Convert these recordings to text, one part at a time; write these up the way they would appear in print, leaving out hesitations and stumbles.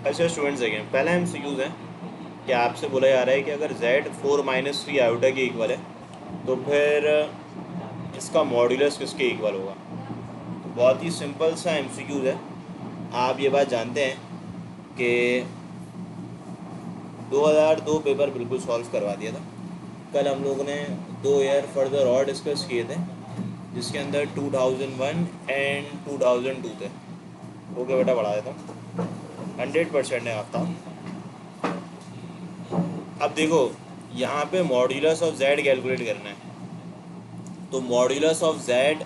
अच्छा स्टूडेंट्स, देखें पहला MCQs है कि आपसे बोला जा रहा है कि अगर z 4 - 3 आयोटा के इक्वल है तो फिर इसका मॉड्यूलस किसके इक्वल होगा। तो बहुत ही सिंपल सा MCQs है। आप ये बात जानते हैं कि 2002 पेपर बिल्कुल सॉल्व करवा दिया था। कल हम लोगों ने 2 ईयर फर्दर और डिस्कस किए थे जिसके अंदर 2001 एंड 2002 थे। ओके बेटा, बढ़ा देता हूँ। 100% है आपका। अब देखो, यहाँ पे मॉड्यूलस ऑफ z कैलकुलेट करना है। तो मॉड्यूलस ऑफ z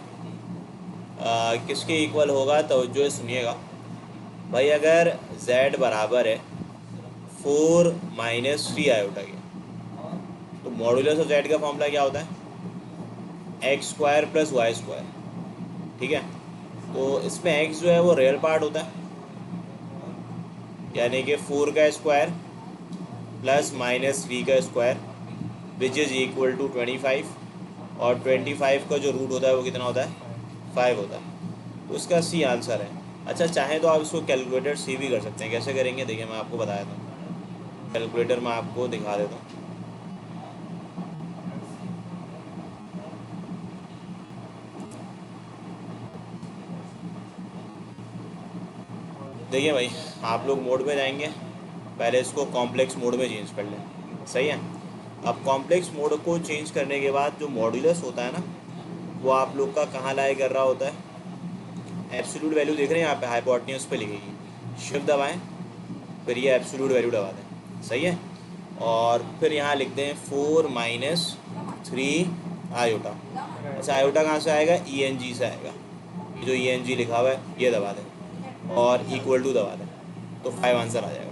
किसके इक्वल होगा, तो जो सुनिएगा भाई, अगर z बराबर है 4 - 3 आयोटा के, तो मॉड्यूलस ऑफ z का फॉर्मूला क्या होता है, x² + y²। ठीक है, तो इसमें x जो है वो रियल पार्ट होता है, यानी कि 4 का स्क्वायर प्लस -3 का square which is equal to 25, और 25 का जो रूट होता है वो कितना होता है, 5 होता है। तो इसका सी आंसर है। अच्छा, चाहें तो आप इसको कैलकुलेटर सी भी कर सकते हैं। कैसे करेंगे देखिए, मैं आपको बताया था। कैलकुलेटर मैं आपको दिखा देता हूँ। देखिए भाई, आप लोग मोड में जाएंगे, पहले इसको कॉम्प्लेक्स मोड में चेंज कर लें। सही है। अब कॉम्प्लेक्स मोड को चेंज करने के बाद जो मॉड्यूलस होता है ना, वो आप लोग का कहाँ लाई कर रहा होता है, एब्सोल्यूट वैल्यू देख रहे हैं यहाँ पे, हाइपोटेन्यूज पे लिखेगी, शिफ्ट दबाएं, फिर ये एब्सोल्यूट वैल्यू दबा दें। सही है। और फिर यहाँ लिख दें 4 - 3 आयोटा। अच्छा, आयोटा कहाँ से आएगा, ENG से आएगा। ये जो ENG लिखा हुआ है ये दबा दें और इक्वल टू दबा दें, तो 5 आंसर आ जाएगा।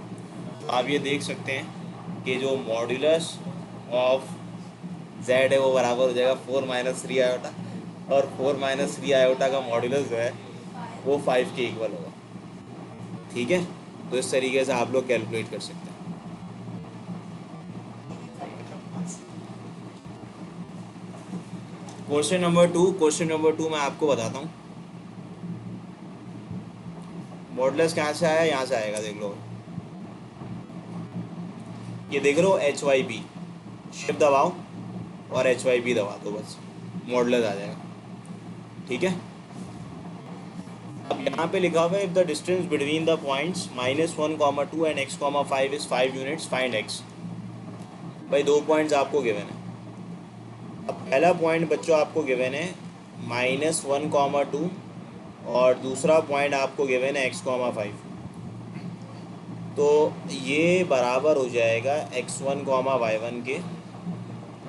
तो आप ये देख सकते हैं कि जो मॉड्यूलस ऑफ z है वो बराबर हो जाएगा 4 - 3 आयोटा, और 4 - 3 आयोटा का मॉड्यूलस जो है वो 5 के इक्वल होगा। ठीक है, तो इस तरीके से आप लोग कैलकुलेट कर सकते हैं। क्वेश्चन नंबर 2 मैं आपको बताता हूँ। मॉडुलस कहाँ से आया, यहाँ से आएगा, देख लो। ये देख लो HYP, शिफ्ट दबाओ और HYP दबा दो, बस मॉडुलस आ जाएगा। ठीक है। अब यहाँ पे लिखा हुआ है, if the distance between the points -1, 2 and x, 5 is 5 units, find x। भाई 2 पॉइंट्स आपको गिवन है। अब पहला पॉइंट बच्चों आपको गिवन है -1, 2, और दूसरा पॉइंट आपको गिवन है x, 5। तो ये बराबर हो जाएगा x1, y1 के,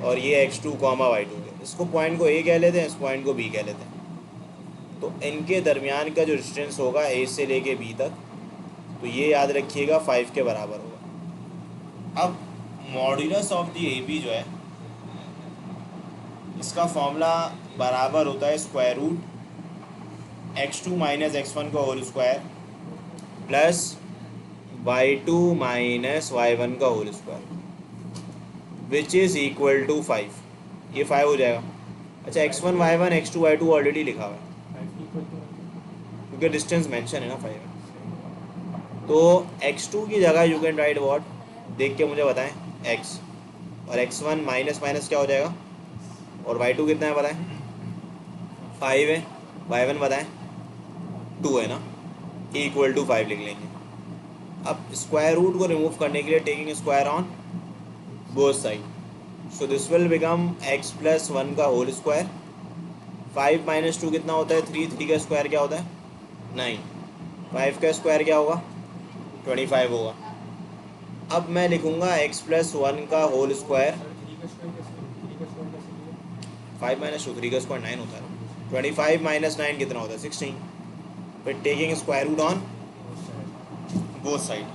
और ये x2, y2 के। इसको पॉइंट को A कह लेते हैं, इस पॉइंट को B कह लेते हैं। तो इनके दरमियान का जो डिस्टेंस होगा A से लेके B तक, तो ये याद रखिएगा 5 के बराबर होगा। अब मॉड्यूलस ऑफ दी AB जो है, इसका फॉर्मूला बराबर होता है स्क्वायर रूट x2 - x1 का whole square plus y2 - y1 का whole square which is equal to 5। ये 5 हो जाएगा। अच्छा, x1, y1, x2, y2 already लिखा हुआ है क्योंकि डिस्टेंस मेंशन है ना 5। तो x2 की जगह यू कैन राइट व्हाट, देख के मुझे बताएं, x, और x1 माइनस माइनस क्या हो जाएगा, और y2 कितना है बताएं, 5 है, y1 बताएं 2 है ना, इक्वल टू 5 लिख लेंगे। अब स्क्वायर रूट को रिमूव करने के लिए taking square on both side, so this will become x + 1 का होल स्क्वायर। 5 - 2 कितना होता है, 3, 3 का स्क्वायर क्या होता है, 9, 5 का स्क्वायर क्या होगा, 25 होगा। अब मैं लिखूंगा x + 1 का होल स्क्वायर, 5 - 2, 3 का स्क्वायर 9 होता है, 25 - 9 कितना होता है, 16। फिर taking square root on both side,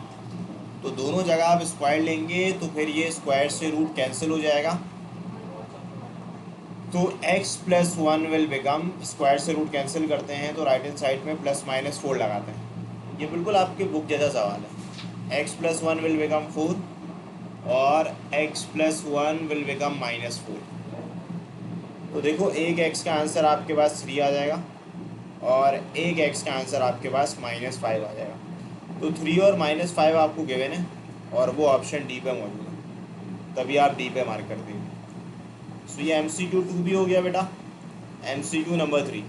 तो दोनों जगह आप स्क्वायर लेंगे तो फिर ये स्क्वायर से रूट कैंसिल हो जाएगा, तो x + 1 विल बिकम, स्क्वायर से रूट कैंसिल करते हैं तो राइट हैंड साइड में +- 4 लगाते हैं। ये बिल्कुल आपके बुक जैसा सवाल है। x + 1 विल बिकम 4 और x + 1 विल बिकम -4। तो देखो, एक x का आंसर आपके पास 3 आ जाएगा और एक x का आंसर आपके पास -5 आ जाएगा। तो 3 और -5 आपको गिवन है और वो ऑप्शन डी पे मौजूद है, तभी आप डी पे मार्क कर देंगे। सो ये MCQ 2 भी हो गया बेटा। MCQ number 3।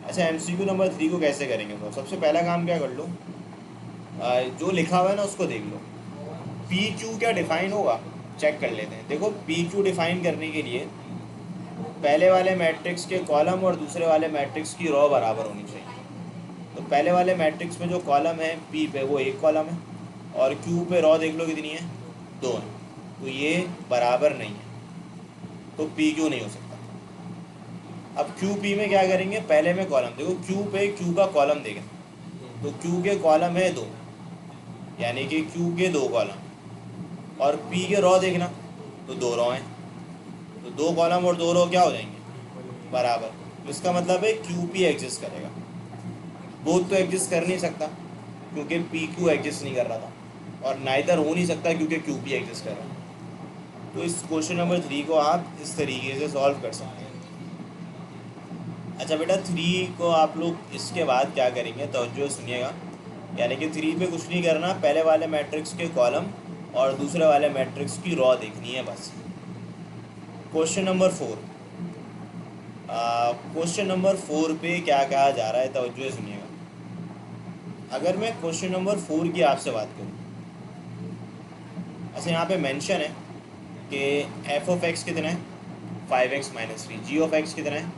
अच्छा, MCQ नंबर 3 को कैसे करेंगे? तो सबसे पहला काम क्या कर लो, जो लिखा हुआ है ना उसको देख लो। PQ क्या डिफाइन होगा, चेक कर लेते हैं। देखो PQ डिफाइन करने के लिए पहले वाले मैट्रिक्स के कॉलम और दूसरे वाले मैट्रिक्स की रो बराबर होनी चाहिए। तो पहले वाले मैट्रिक्स में जो कॉलम है P पे वो एक कॉलम है और Q पे रो देख लो कितनी है, 2 है। तो ये बराबर नहीं है, तो PQ नहीं हो सकता। अब QP में क्या करेंगे, पहले में कॉलम देखो, Q पे Q का कॉलम देखें तो Q के कॉलम है 2, यानी कि Q के 2 कॉलम, और P के रो देखना तो 2 रो हैं, तो 2 कॉलम और 2 रो क्या हो जाएंगे, बराबर। तो इसका मतलब है QP एग्जिस्ट करेगा। बोथ तो एग्जिस्ट कर नहीं सकता क्योंकि PQ एग्जिस्ट नहीं कर रहा था, और नाइदर हो नहीं सकता क्योंकि QP एग्जिस्ट कर रहा है। तो इस क्वेश्चन नंबर 3 को आप इस तरीके से सॉल्व कर सकते हैं। अच्छा बेटा, 3 को आप लोग इसके बाद क्या करेंगे, तो जो सुनिएगा, यानी कि 3 पे कुछ नहीं करना, पहले वाले मैट्रिक्स के कॉलम और दूसरे वाले मैट्रिक्स की रो देखनी है बस। Question number 4। क्वेश्चन नंबर 4 पे क्या कहा जा रहा है, तवज्जो से सुनिएगा। अगर मैं क्वेश्चन नंबर 4 की आपसे बात करूँ, अच्छा यहाँ पे मेंशन है कि f ऑफ x कितना है, 5x - 3, g ऑफ x कितना है,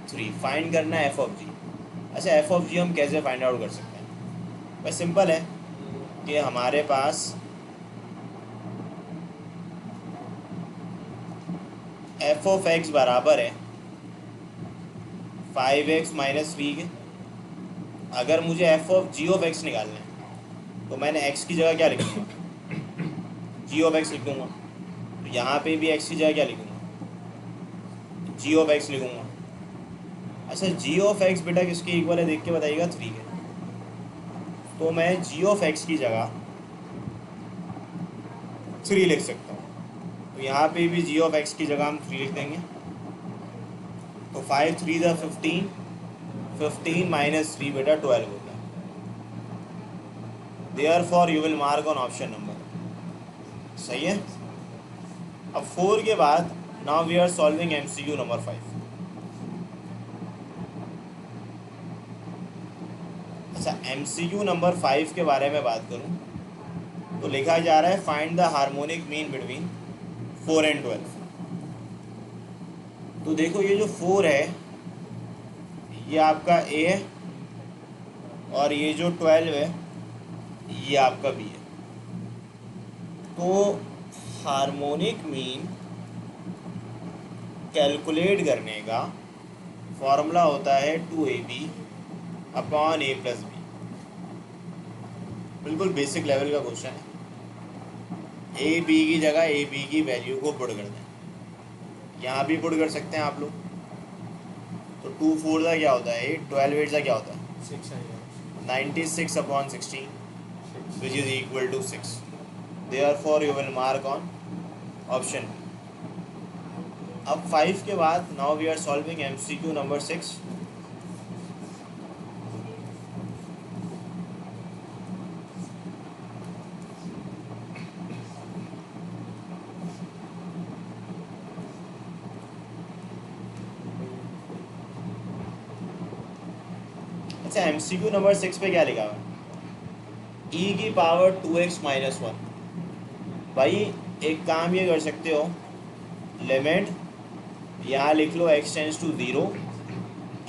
3, फाइंड करना है f ऑफ g। अच्छा, f ऑफ g हम कैसे फाइंड आउट कर सकते हैं? बस सिंपल है कि हमारे पास f ऑफ x बराबर है 5x - 3 के। अगर मुझे f of g of x निकालना है तो मैंने x की जगह क्या लिखूँगा, g ऑफ x लिख दूँगा। तो यहाँ पे भी x की जगह क्या लिखूँगा, g ऑफ x लिखूँगा। अच्छा, g ऑफ x बेटा किसके इक्वल है देख के बताइएगा, 3 के। तो मैं g ऑफ x की जगह 3 लिख सकता हूँ। तो यहाँ पे भी g ऑफ x की जगह हम 3 लिख देंगे। तो 5 3 ज़ा 15, 15 - 3 बेटा 12 होता है। Therefore you will mark on option number, सही है। अब 4 के बाद now we are solving MCQ number 5। अच्छा, MCQ नंबर 5 के बारे में बात करूं तो लिखा जा रहा है find the harmonic mean between 4 and 12। तो देखो ये जो 4 है ये आपका A है और ये जो 12 है ये आपका B है। तो हार्मोनिक मीन कैलकुलेट करने का फॉर्मूला होता है 2AB अपॉन A + B। बिल्कुल बेसिक लेवल का क्वेश्चन है। A B की जगह A B की वैल्यू को पुट कर दें, यहाँ भी पुट कर सकते हैं आप लोग। तो 2 4 का क्या होता है 8, 12 8 का क्या होता है 96 upon 16 which is equal to 6। Therefore you will mark on option. अब 5 के बाद now we are solving MCQ number 6। अच्छा, MCQ नंबर 6 पे क्या लिखा हुआ है, e की पावर 2x - 1। भाई एक काम ये कर सकते हो, लिमिट यहाँ लिख लो x टेंस टू 0,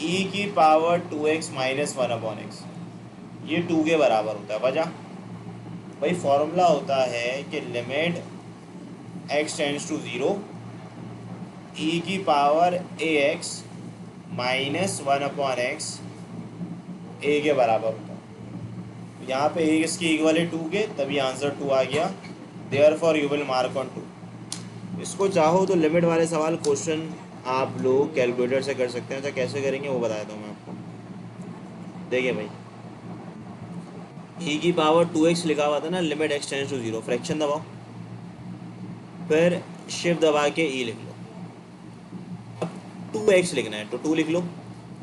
e की पावर 2x - 1 अपॉन x, ये 2 के बराबर होता है। वजह भाई फॉर्मूला होता है कि limit x tends to 0, e की power ax - 1 upon x a के बराबर होता है। यहाँ पे a किसकी इक्वल है 2 के, तभी आंसर 2 आ गया। Therefore you will mark on 2। इसको चाहो तो लिमिट वाले सवाल क्वेश्चन आप लोग कैलकुलेटर से कर सकते हैं। तो कैसे करेंगे वो बताया था मैं आपको। देखिए भाई, e की पावर 2x लिखा हुआ था ना, limit x tends to 0, fraction दबाओ, फिर शिफ्ट दबा के e लिख लो। अब 2x लिखना है तो 2 लिख लो,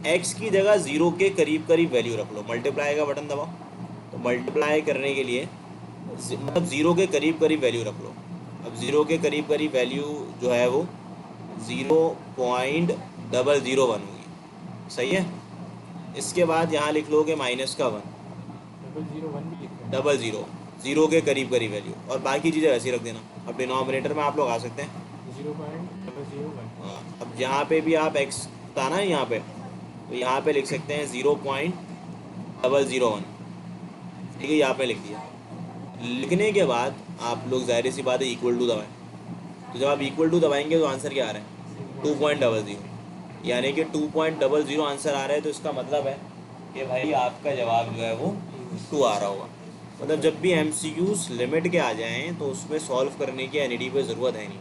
x की जगह 0 के करीब करीब वैल्यू रख लो, मल्टीप्लाई का बटन दबाओ तो मल्टीप्लाई करने के लिए मतलब ज़ीरो के करीब करीब वैल्यू रख लो। अब ज़ीरो के करीब करीब वैल्यू जो है वो 0.001 होगी, सही है। इसके बाद यहाँ लिख लोगे माइनस का 1, 001 भी लिख रहे हैं। डबल ज़ीरो, ज़ीरो के करीब करीब वैल्यू, और बाकी चीज़ें वैसे ही रख देना। अब डिनोमिनेटर में आप लोग आ सकते हैं। 0.001। अब जहाँ पे भी आप एक्स था ना यहाँ पे, तो यहाँ पे लिख सकते हैं 0.001, ठीक है, यहाँ पे लिख दिया। लिखने के बाद आप लोग जाहिर सी बात है इक्वल टू दबाएं। तो जब आप इक्वल टू दबाएंगे तो आंसर क्या आ रहा है? 2.00, यानी कि 2.00 आंसर आ रहा है। तो इसका मतलब है कि भाई आपका जवाब जो है वो 2 आ रहा होगा। मतलब जब भी MCQs लिमिट के आ जाएं तो उसमें सॉल्व करने की एनईडी पे ज़रूरत है नहीं,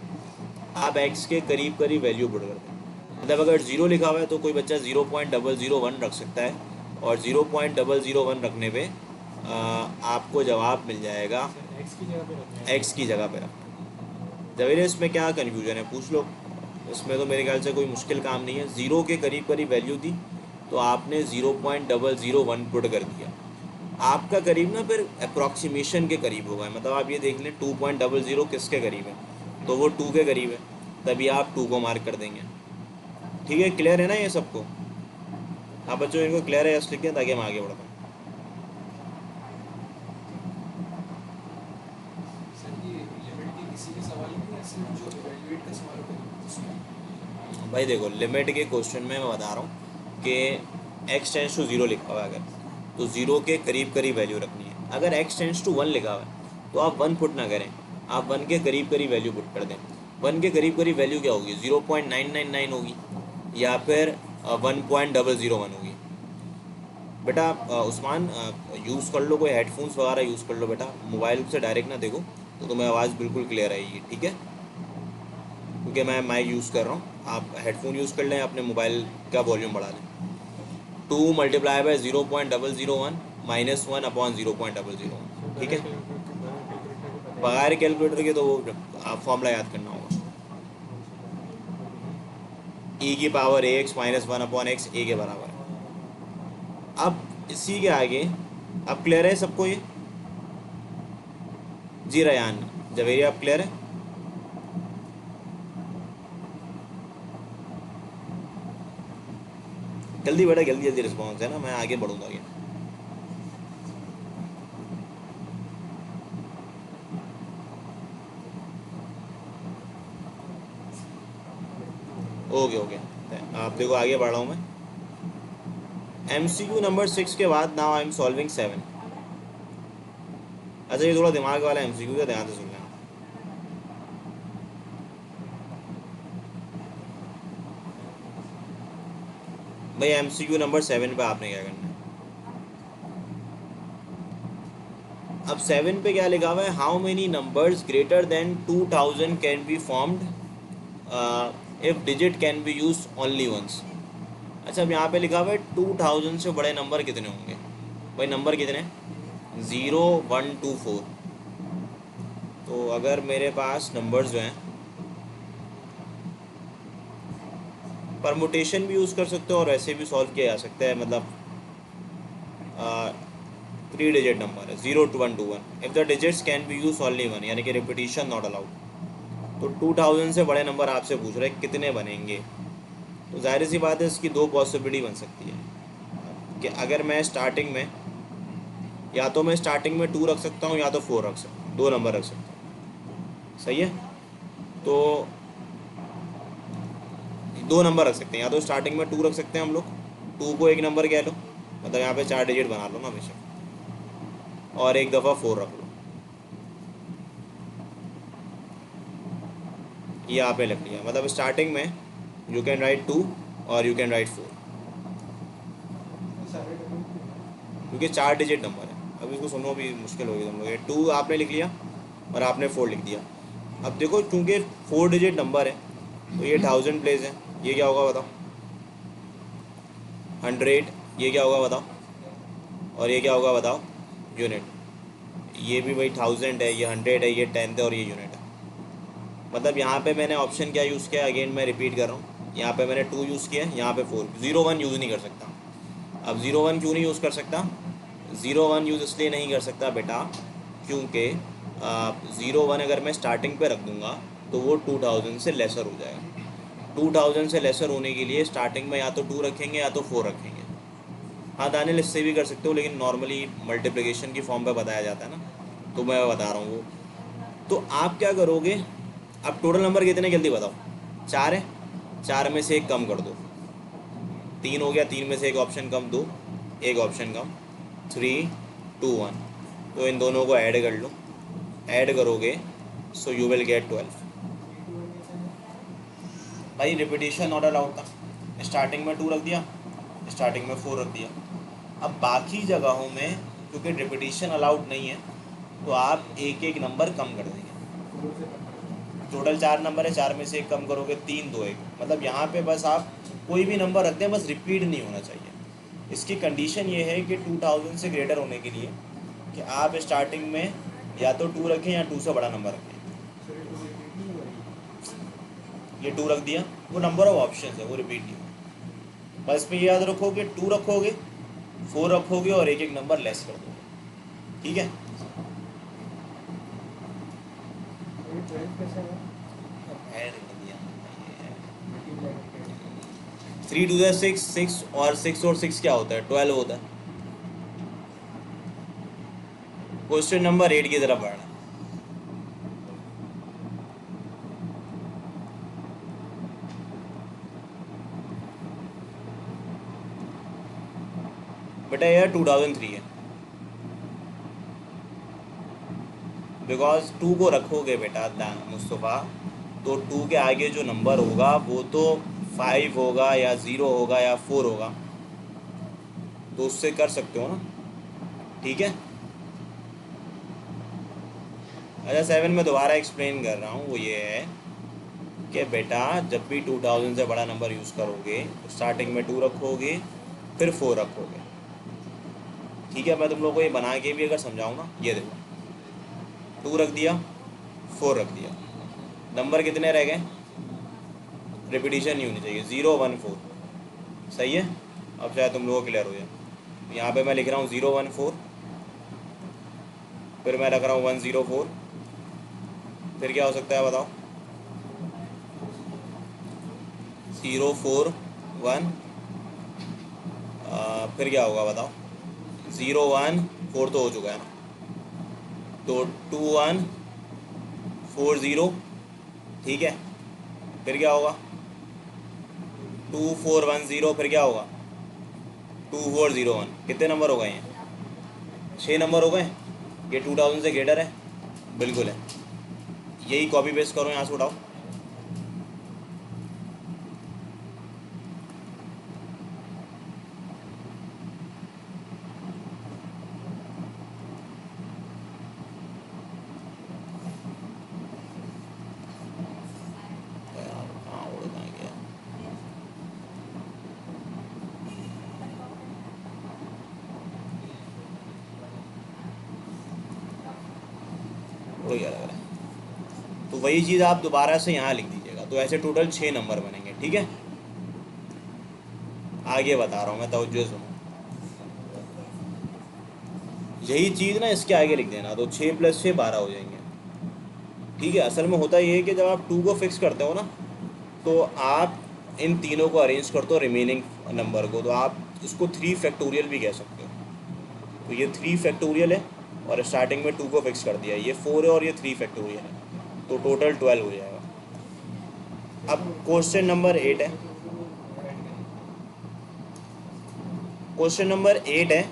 आप एक्स के करीब करीब वैल्यू पुट कर दें। मतलब अगर 0 लिखा हुआ है तो कोई बच्चा 0.001 रख सकता है, और 0.001 रखने पे आपको जवाब मिल जाएगा। एक्स की जगह पे रखना है। एक्स की जगह पे रखना। जवेरे इसमें क्या कन्फ्यूजन है पूछ लो। इसमें तो मेरे ख्याल से कोई मुश्किल काम नहीं है। 0 के करीब करीब वैल्यू थी तो आपने 0.001 पुट कर दिया। आपका करीब ना फिर अप्रॉक्सीमेशन के करीब होगा। मतलब आप ये देख लें 2.00 किसके करीब है, तो वो 2 के करीब है, तभी आप 2 को मार्क कर देंगे। ठीक है, क्लियर है ना ये सबको? हाँ बच्चों, इनको क्लियर है यस लिख दें ताकि हम आगे बढ़ पाएँ। भाई देखो, लिमिट के क्वेश्चन में मैं बता रहा हूँ कि x टेंस टू 0 लिखा हुआ है अगर, तो 0 के करीब करीब वैल्यू रखनी है। अगर x टेंस टू 1 लिखा हुआ है तो आप 1 पुट ना करें, आप 1 के करीब करीब वैल्यू पुट कर दें। 1 के करीब करीब वैल्यू क्या होगी? 0.999 होगी या फिर 1.001 होगी। बेटा उस्मान यूज़ कर लो, कोई हेडफोन्स वगैरह यूज़ कर लो बेटा, मोबाइल से डायरेक्ट ना देखो तो तुम्हें आवाज़ बिल्कुल क्लियर आएगी, ठीक है? क्योंकि मैं माइक यूज़ कर रहा हूँ, आप हेडफोन यूज़ कर लें, अपने मोबाइल का वॉल्यूम बढ़ा लें। 2 मल्टीप्लाई बाय 0.001 माइनस 1 अपॉन 0.001, ठीक है। बगैर कैलकुलेटर के तो वो आप फॉर्मूला याद करना होगा। e की power ax minus 1 upon X A के बराबर है। अब इसी के आगे, अब क्लियर है सबको ये? जी रयान जवेरी, आप क्लियर है? जल्दी बेटा, जल्दी जल्दी रिस्पॉन्स है ना, मैं आगे बढ़ूँगा आगे। ओके ओके, आप देखो आगे बढ़ रहा हूँ मैं। MCQ नंबर 6 के बाद नाउ आई एम सॉल्विंग 7। अच्छा, ये थोड़ा दिमाग वाला MCQ है, ध्यान से सुन लेना। भाई MCQ नंबर 7 पे आपने क्या करना है? अब 7 पे क्या लिखा हुआ है? How many numbers greater than 2000 can be formed if digit can be use only once. अच्छा, अब यहाँ पे लिखा हुआ है 2000 से बड़े नंबर कितने होंगे? भाई नंबर कितने? 0 1 2 4। तो अगर मेरे पास नंबर्स जो हैं, परमुटेशन भी यूज़ कर सकते हो और ऐसे भी सॉल्व किया जा सकता है। मतलब 3 डिजिट नंबर है 0 2 1 2 1, if the digits can be use only one, यानी कि रिपीटिशन नॉट अलाउड। तो 2000 से बड़े नंबर आपसे पूछ रहे हैं कितने बनेंगे। तो जाहिर सी बात है इसकी दो पॉसिबिलिटी बन सकती है कि अगर मैं स्टार्टिंग में, या तो मैं स्टार्टिंग में 2 रख सकता हूँ या तो 4 रख सकता हूँ, 2 नंबर रख सकता हूँ, सही है। तो 2 नंबर रख सकते हैं, या तो स्टार्टिंग में 2 रख सकते हैं हम लोग, 2 को एक नंबर कह लो, मतलब यहाँ पे 4 डिजिट बना लो ना हमेशा, और एक दफ़ा 4 रख लो। ये आपने लिख लिया, मतलब स्टार्टिंग में यू कैन राइट 2 और यू कैन राइट 4, क्योंकि 4 डिजिट नंबर है। अब इसको सुनो, भी मुश्किल होगी तुम लोग। 2 आपने लिख लिया और आपने 4 लिख दिया। अब देखो क्योंकि 4 डिजिट नंबर है तो ये 1000 प्लेस है, ये क्या होगा बताओ? 100, ये क्या होगा बताओ? और ये क्या होगा बताओ? यूनिट। ये भी वही 1000 है, ये 100 है, ये 10th है और ये यूनिट है। मतलब यहाँ पे मैंने ऑप्शन क्या यूज़ किया, अगेन मैं रिपीट कर रहा हूँ, यहाँ पे मैंने 2 यूज़ किया, यहाँ पे 4, 0 1 यूज़ नहीं कर सकता। अब 0 1 क्यों नहीं यूज़ कर सकता? 0 1 यूज़ इसलिए नहीं कर सकता बेटा क्योंकि 0 1 अगर मैं स्टार्टिंग पे रख दूंगा तो वो 2000 से लेसर हो जाएगा। 2000 से लेसर होने के लिए स्टार्टिंग में या तो 2 रखेंगे या तो 4 रखेंगे। हाँ दानियल, इससे भी कर सकते हो, लेकिन नॉर्मली मल्टीप्लिकेशन की फॉर्म पे बताया जाता है ना, तो मैं बता रहा हूँ वो। तो आप क्या करोगे, अब टोटल नंबर कितने जल्दी बताओ। 4 है, 4 में से एक कम कर दो, 3 हो गया, 3 में से एक ऑप्शन कम, 2 एक ऑप्शन कम, 3 2 1। तो इन दोनों को ऐड कर लो, ऐड करोगे सो यू विल गेट 12। भाई रिपीटिशन नॉट अलाउड था, स्टार्टिंग में 2 रख दिया, स्टार्टिंग में 4 रख दिया। अब बाकी जगहों में क्योंकि रिपीटिशन अलाउड नहीं है तो आप एक एक नंबर कम कर देंगे। टोटल 4 नंबर है, 4 में से एक कम करोगे, 3 2 1। मतलब यहाँ पे बस आप कोई भी नंबर रख दें, बस रिपीट नहीं होना चाहिए। इसकी कंडीशन ये है कि 2000 से ग्रेटर होने के लिए कि आप स्टार्टिंग में या तो 2 रखें या 2 से बड़ा नंबर रखें। ये 2 रख दिया, वो नंबर ऑफ ऑप्शन है, वो रिपीट नहीं होगा। बस में ये याद रखो कि 2 रखोगे, 4 रखोगे और एक एक नंबर लेस कर दोगे। ठीक है, ऐड कर दिया। 3 2 6, 6 और 6 क्या होता है, 12 होता है। क्वेश्चन नंबर 8 की तरफ बढ़ना। बेटा यह 2003 है, बिकॉज 2 को रखोगे बेटा मुस्तफ़ा, तो 2 के आगे जो नंबर होगा वो तो 5 होगा या 0 होगा या 4 होगा, तो उससे कर सकते हो ना। ठीक है, अच्छा 7 में दोबारा एक्सप्लेन कर रहा हूँ, वो ये है कि बेटा जब भी 2000 से बड़ा नंबर यूज़ करोगे तो स्टार्टिंग में 2 रखोगे, फिर 4 रखोगे। ठीक है, मैं तुम लोगों को ये बना के भी अगर समझाऊँ ना, ये देखो 2 रख दिया, 4 रख दिया, नंबर कितने रह गए, रिपीटिशन नहीं होनी चाहिए, 0 1 4। सही है, अब शायद तुम लोगों को क्लियर हो जाए। यहाँ पे मैं लिख रहा हूँ 0 1 4, फिर मैं रख रहा हूँ 1 0 4, फिर क्या हो सकता है बताओ, 0 4 1, फिर क्या होगा बताओ, 0 1 4 तो हो चुका है ना, तो 2 1 4 0। ठीक है, फिर क्या होगा, 2 4 1 0, फिर क्या होगा 2 4 0 1। कितने नंबर हो गए हैं, 6 नंबर हो गए। ये 2000 से ग्रेटर है, बिल्कुल है। यही कॉपी पेस्ट करो, यहाँ से उठाओ। हाँ उड़ कहाँ गया, उड़ गया लग रहा है। तो वही चीज़ आप दोबारा से यहाँ लिख दीजिएगा, तो ऐसे टोटल 6 नंबर बनेंगे। ठीक है, आगे बता रहा हूँ मैं, तवज्जो सुनो। यही चीज़ ना इसके आगे लिख देना, तो 6 + 6 12 हो जाएंगे। ठीक है, असल में होता ये है कि जब आप 2 को फिक्स करते हो ना, तो आप इन तीनों को अरेंज करते हो रिमेनिंग नंबर को, तो आप इसको 3 फैक्टोरियल भी कह सकते हो। तो ये 3 फैक्टोरियल है और स्टार्टिंग में 2 को फिक्स कर दिया, ये 4 है और ये 3 फैक्टोरियल है, तो टोटल 12 हो जाएगा। अब क्वेश्चन नंबर 8 है, क्वेश्चन नंबर 8 है,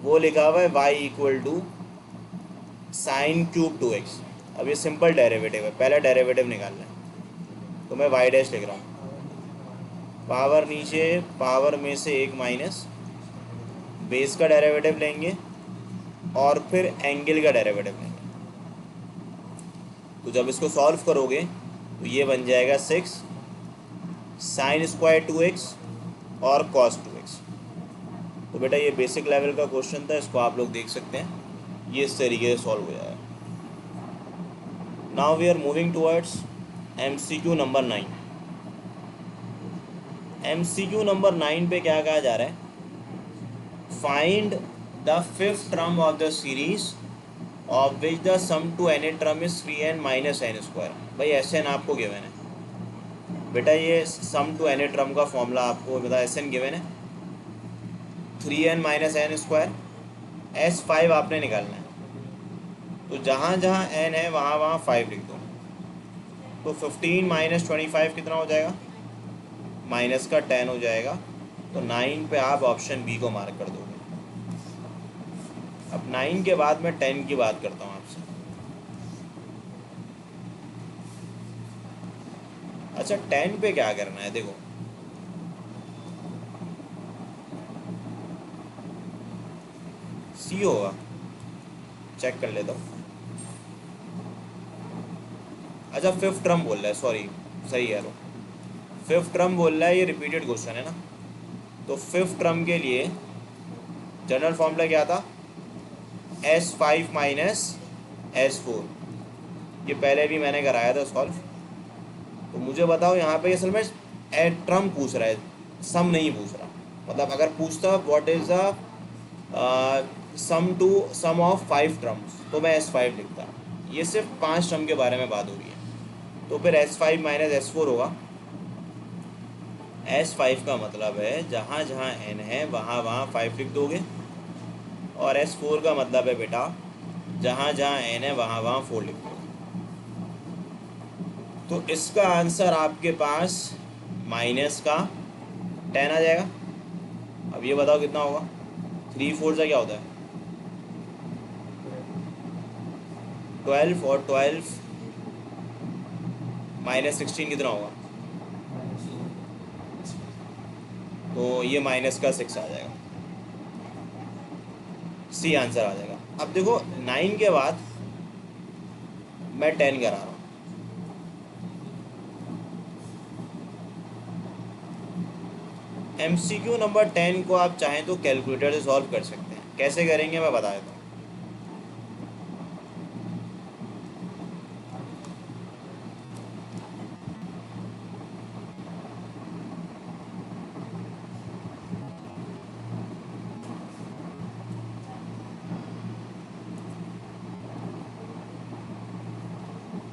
वो लिखा हुआ है y = sin क्यूब 2x। अब ये सिंपल डेरिवेटिव है, पहला डेरिवेटिव निकालना है, तो मैं y डैश लिख रहा हूँ। पावर नीचे, पावर में से 1 माइनस, बेस का डेरिवेटिव लेंगे और फिर एंगल का डेरिवेटिव लेंगे। तो जब इसको सॉल्व करोगे तो ये बन जाएगा 6 sin² 2x और cos 2x। तो बेटा ये बेसिक लेवल का क्वेश्चन था, इसको आप लोग देख सकते हैं, ये इस तरीके से सॉल्व हो जाएगा। Now we are moving towards MCQ number 9। MCQ number 9 पे क्या कहा जा रहा है, find the fifth term of the series of which the sum to n a term is 3n minus n square. भाई एस एन आपको given है बेटा, ये sum to n a term का फॉर्मूला आपको बता, एस एन गिवन है 3n minus n square, S5 आपने निकालना है। तो जहाँ जहाँ n है वहाँ वहाँ 5 लिख दो। तो 15 माइनस 25 कितना हो जाएगा, माइनस का 10 हो जाएगा। तो 9 पे आप ऑप्शन बी को मार्क कर दोगे। अब 9 के बाद मैं 10 की बात करता हूँ आपसे। अच्छा 10 पे क्या करना है, देखो सी होगा, चेक कर लेता हूँ। अच्छा फिफ्थ टर्म बोल रहा है, सॉरी सही कह रहा हूँ, फिफ्थ टर्म बोल रहा है, ये रिपीटेड क्वेश्चन है ना। तो फिफ्थ टर्म के लिए जनरल फॉर्मूला क्या था, S5 माइनस S4। ये पहले भी मैंने कराया था सॉल्व। तो मुझे बताओ यहाँ पे असल में टर्म पूछ रहा है, सम नहीं पूछ रहा। मतलब अगर पूछता what is the sum of 5 terms तो मैं S5 लिखता। ये सिर्फ 5 टर्म के बारे में बात हो रही है, तो फिर S5 माइनस S4 होगा। S5 का मतलब है जहाँ जहाँ n है वहाँ वहाँ 5 लिख दोगे, और S4 का मतलब है बेटा जहाँ जहाँ n है वहाँ वहाँ 4 लिख दोगे। तो इसका आंसर आपके पास माइनस का 10 आ जाएगा। अब ये बताओ कितना होगा, 3 4 से क्या होता है 12, और 12 माइनस 16 कितना होगा, तो ये माइनस का 6 आ जाएगा, सी आंसर आ जाएगा। अब देखो 9 के बाद मैं 10 करा रहा हूँ। MCQ नंबर 10 को आप चाहें तो कैलकुलेटर से सॉल्व कर सकते हैं। कैसे करेंगे मैं बता देता हूँ।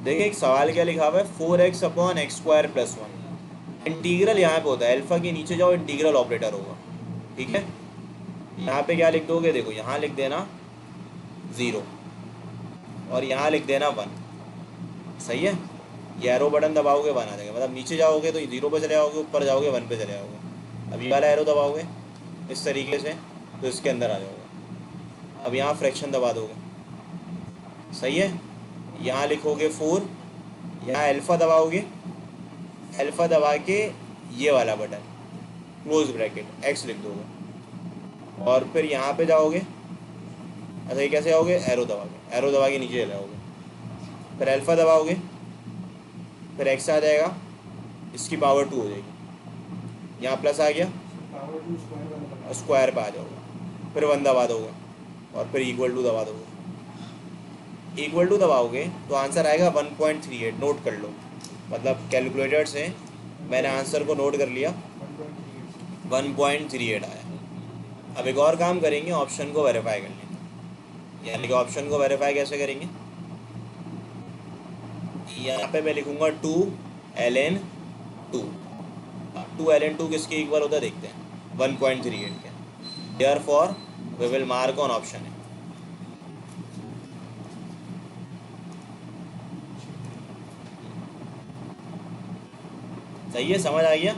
देखिए एक सवाल क्या लिखा हुआ है, 4x upon x square plus 1। Integral यहाँ पे होता है, अल्फा के नीचे जाओ इंटीग्रल ऑपरेटर होगा, ठीक है। यहाँ पे क्या लिख दोगे, देखो यहाँ लिख देना 0 और यहाँ लिख देना 1, सही है। ये एरो बटन दबाओगे 1 आ जाएगा, मतलब नीचे जाओगे तो 0 पे चले जाओगे, ऊपर जाओगे 1 पे चले जाओगे। अब ये वाला एरो दबाओगे इस तरीके से तो इसके अंदर आ जाओगे। अब यहाँ फ्रैक्शन दबा दोगे, सही है। यहाँ लिखोगे 4, यहाँ अल्फ़ा दबाओगे, अल्फ़ा दबा के ये वाला बटन क्लोज ब्रैकेट x लिख दोगे, और फिर यहाँ पे जाओगे। अच्छा ये कैसे आओगे, एरो दबा के नीचे चले जाओगे, फिर अल्फ़ा दबाओगे, फिर x आ जाएगा, इसकी पावर 2 हो जाएगी, यहाँ प्लस आ गया, स्क्वायर पे आ जाओगे, फिर 1 दबा दोगे और फिर इक्वल टू दबा दोगे। इक्वल टू दबाओगे तो आंसर आएगा 1.38। नोट कर लो, मतलब कैलकुलेटर से मैंने आंसर को नोट कर लिया, 1.38 आया। अब एक और काम करेंगे, ऑप्शन को वेरीफाई कर लेंगे। यानी कि ऑप्शन को वेरीफाई कैसे करेंगे, यहाँ पे मैं लिखूँगा 2ln 2। 2ln 2 किसके इक्वल होता है देखते हैं, 1.38 के। Therefore we will mark on option है। सही है, समझ आ गया।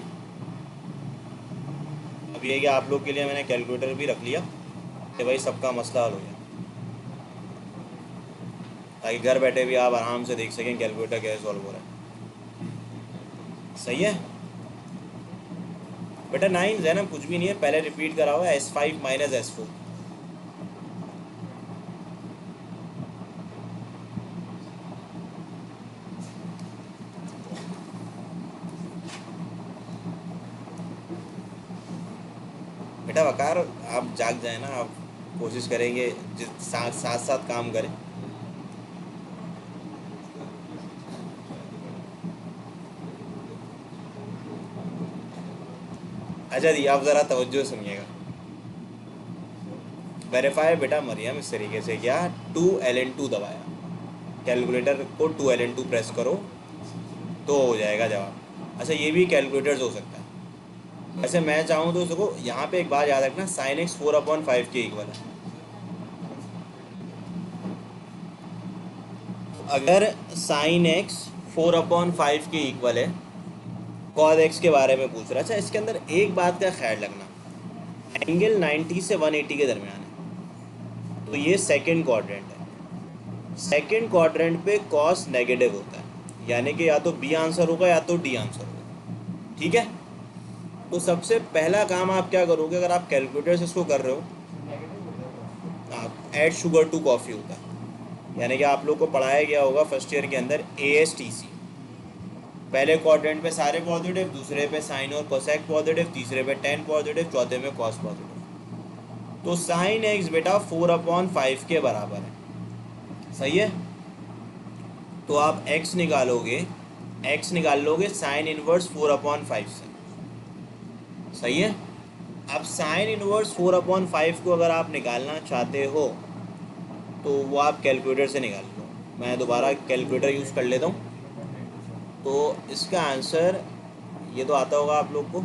अब ये कि आप लोग के लिए मैंने कैलकुलेटर भी रख लिया कि भाई सबका मसला हल हो गया, ताकि घर बैठे भी आप आराम से देख सकें कैलकुलेटर कैसे सॉल्व हो रहा है। सही है बेटा, 9 है ना, कुछ भी नहीं है, पहले रिपीट करा हुआ है S5 माइनस S4। बेटा वकार आप जाग जाए ना, आप कोशिश करेंगे साथ साथ साथ काम करें। अच्छा जी, आप ज़रा तवज्जो सुनिएगा। वेरीफाई बेटा मरियम इस तरीके से किया, 2ln2 दबाया, कैलकुलेटर को 2ln2 प्रेस करो तो हो जाएगा जवाब। अच्छा ये भी कैलकुलेटर से हो सकता है। वैसे मैं चाहूँ तो उसको यहाँ पे एक बात याद रखना, sin x 4/5 के इक्वल है। अगर sin x 4/5 के इक्वल है, cos x के बारे में पूछ रहा है। अच्छा इसके अंदर एक बात का ख्याल रखना, एंगल 90 से 180 के दरमियान है, तो ये सेकंड क्वाड्रेंट है। सेकंड क्वाड्रेंट पे cos नेगेटिव होता है, यानी कि या तो बी आंसर होगा या तो डी आंसर होगा। ठीक है, तो सबसे पहला काम आप क्या करोगे, अगर आप कैलकुलेटर से इसको कर रहे हो, आप ऐड शुगर टू कॉफ़ी होता है, यानी कि आप लोग को पढ़ाया गया होगा फर्स्ट ईयर के अंदर ASTC। पहले क्वाड्रेंट पे सारे पॉजिटिव, दूसरे पे साइन और कोसेक पॉजिटिव, तीसरे पे tan पॉजिटिव, चौथे में कॉस पॉजिटिव। तो sin x बेटा 4/5 के बराबर है, सही है। तो आप x निकालोगे, साइन इनवर्स 4/5 से, सही है। अब साइन इनवर्स 4/5 को अगर आप निकालना चाहते हो तो वो आप कैलकुलेटर से निकाल लो। मैं दोबारा कैलकुलेटर यूज़ कर लेता हूँ। तो इसका आंसर ये तो आता होगा आप लोग को,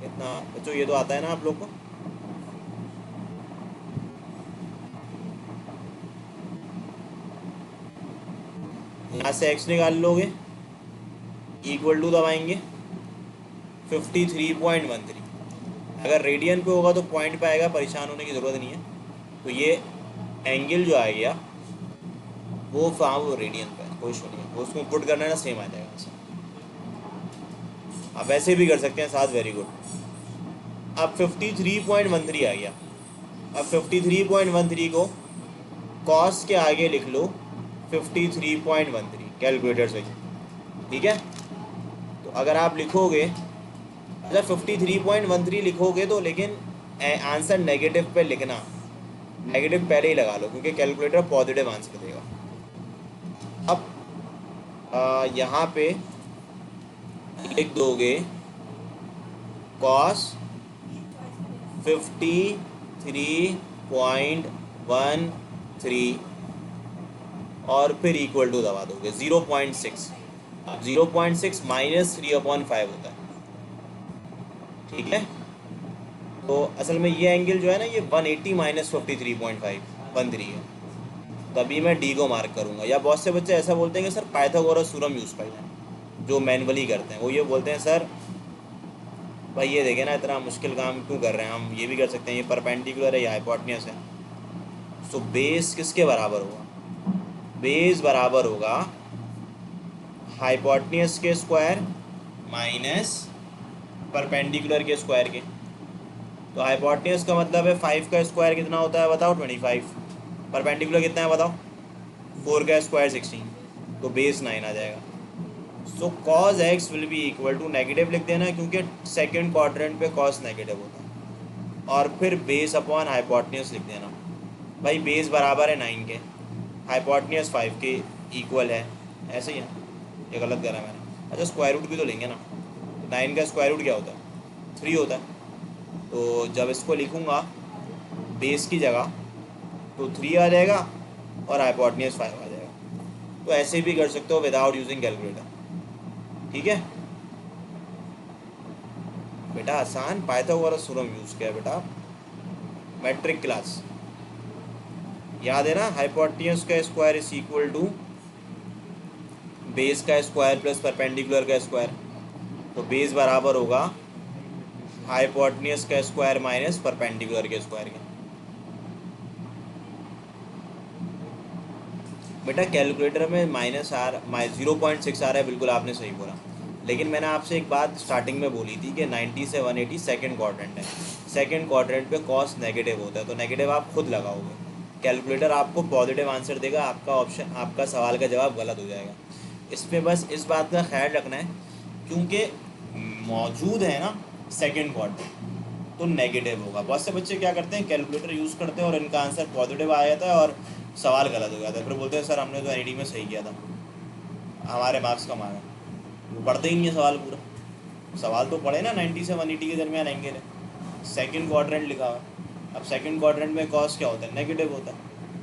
कितना बच्चों ये तो आता है ना आप लोग को, यहाँ से x निकाल लोगे, इक्वल टू दबाएंगे 53.13। अगर रेडियन पे होगा तो पॉइंट पे आएगा, परेशान होने की ज़रूरत नहीं है। तो ये एंगल जो आ गया वो वो रेडियन पे है, कोई इशू नहीं है, वो उसको पुट करना है ना, सेम आ जाएगा आंसर। आप वैसे भी कर सकते हैं साथ, वेरी गुड। अब 53.13 आ गया। अब 53.13 को कॉस के आगे लिख लो 53.13 कैलकुलेटर से, ठीक है। तो अगर आप लिखोगे, अच्छा 53.13 लिखोगे तो, लेकिन आंसर नेगेटिव पे लिखना, नेगेटिव पहले ही लगा लो क्योंकि कैलकुलेटर पॉजिटिव आंसर देगा। अब यहाँ पे लिख दोगे कॉस 53.13 और फिर इक्वल टू दबा दोगे 0.6। 0.6 माइनस 3/5 होता है, ठीक है। तो असल में ये एंगल जो है ना, ये 180 माइनस 53.5 है, तभी मैं डी को मार्क करूँगा। या बहुत से बच्चे ऐसा बोलते हैं कि सर पाइथागोरस थ्योरम यूज़ कर लें, जो मैनुअली करते हैं वो ये बोलते हैं सर भाई ये देखें ना, इतना मुश्किल काम क्यों कर रहे हैं, हम ये भी कर सकते हैं, ये परपेंडिकुलर है, ये हाइपोटेन्यूस है। तो बेस किसके बराबर होगा, बेस बराबर होगा हाइपोटेन्यूस के स्क्वायर माइनस परपेंडिकुलर के स्क्वायर के। तो हाइपोटेन्यूस का मतलब है 5 का स्क्वायर कितना होता है बताओ, 25। परपेंडिकुलर कितना है बताओ, 4 का स्क्वायर 16, तो बेस 9 आ जाएगा। So cos x will be equal to, negative लिख देना क्योंकि सेकंड क्वाड्रेंट पे cos नेगेटिव होता है, और फिर बेस अपॉन हाइपोटेन्यूस लिख देना। भाई बेस बराबर है 9 के, हाइपोटेन्यूस 5 के इक्वल है, ऐसे ही है, ये गलत करा मैंने। अच्छा स्क्वायर रूट भी तो लेंगे ना, 9 का स्क्वायर रूट क्या होता है, 3 होता है। तो जब इसको लिखूँगा बेस की जगह तो 3 आ जाएगा और हाइपोटेन्यूस 5 आ जाएगा। तो ऐसे भी कर सकते हो विदाउट यूजिंग कैलकुलेटर, ठीक है बेटा। आसान पाइथागोरस थ्योरम यूज़ किया बेटा, मैट्रिक क्लास याद है ना। हाइपोटेन्यूस का square is equal to base का स्क्वायर प्लस परपेंडिकुलर का स्क्वायर, तो बेस बराबर होगा हाइपोटेन्यूस का स्क्वायर माइनस परपेंडिकुलर के स्क्वायर के। बेटा कैलकुलेटर में माइनस आर 0.6 आ रहा है, बिल्कुल आपने सही बोला, लेकिन मैंने आपसे एक बात स्टार्टिंग में बोली थी कि 90 से 180 सेकंड क्वाड्रेंट है, सेकंड क्वाड्रेंट पे कॉस नेगेटिव होता है, तो नेगेटिव आप खुद लगाओगे, कैलकुलेटर आपको पॉजिटिव आंसर देगा, आपका ऑप्शन, आपका सवाल का जवाब गलत हो जाएगा। इस पर बस इस बात का ख्याल रखना है, क्योंकि मौजूद है ना सेकंड क्वाड्रेंट तो नेगेटिव होगा। बहुत से बच्चे क्या करते हैं, कैलकुलेटर यूज़ करते हैं और इनका आंसर पॉजिटिव आ जाता है और सवाल गलत हो जाता है, फिर बोलते हैं सर हमने तो एनईडी में सही किया था, हमारे मार्क्स कम आ गए। वो पढ़ते ही नहीं है सवाल पूरा, सवाल तो पढ़े ना 90 से 180 के दरमियान एंगल है, सेकंड क्वाड्रेंट लिखा हुआ है, अब सेकंड क्वाड्रेंट में कॉस क्या होता है, नेगेटिव होता है।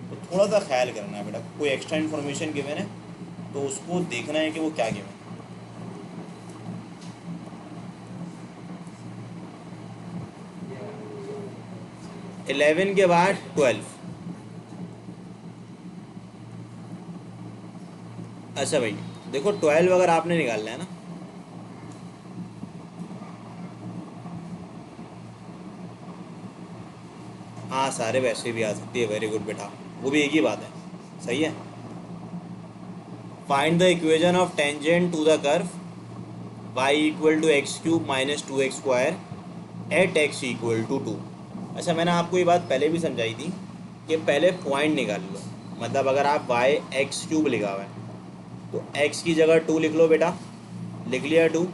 तो थोड़ा सा ख्याल करना है बेटा, कोई एक्स्ट्रा इन्फॉर्मेशन गिवन है तो उसको देखना है कि वो क्या गिवन है। 11 के बाद 12। अच्छा भाई देखो 12 अगर आपने निकालना है ना, हाँ सारे वैसे भी आ सकती है, वेरी गुड बेटा, वो भी एक ही बात है, सही है। Find the equation of tangent to the curve y equal to x cube minus 2x square at x equal to 2। अच्छा मैंने आपको ये बात पहले भी समझाई थी कि पहले पॉइंट निकाल लो, मतलब अगर आप y एक्स क्यूब लिखा हुआ है तो x की जगह 2 लिख लो बेटा, लिख लिया 2,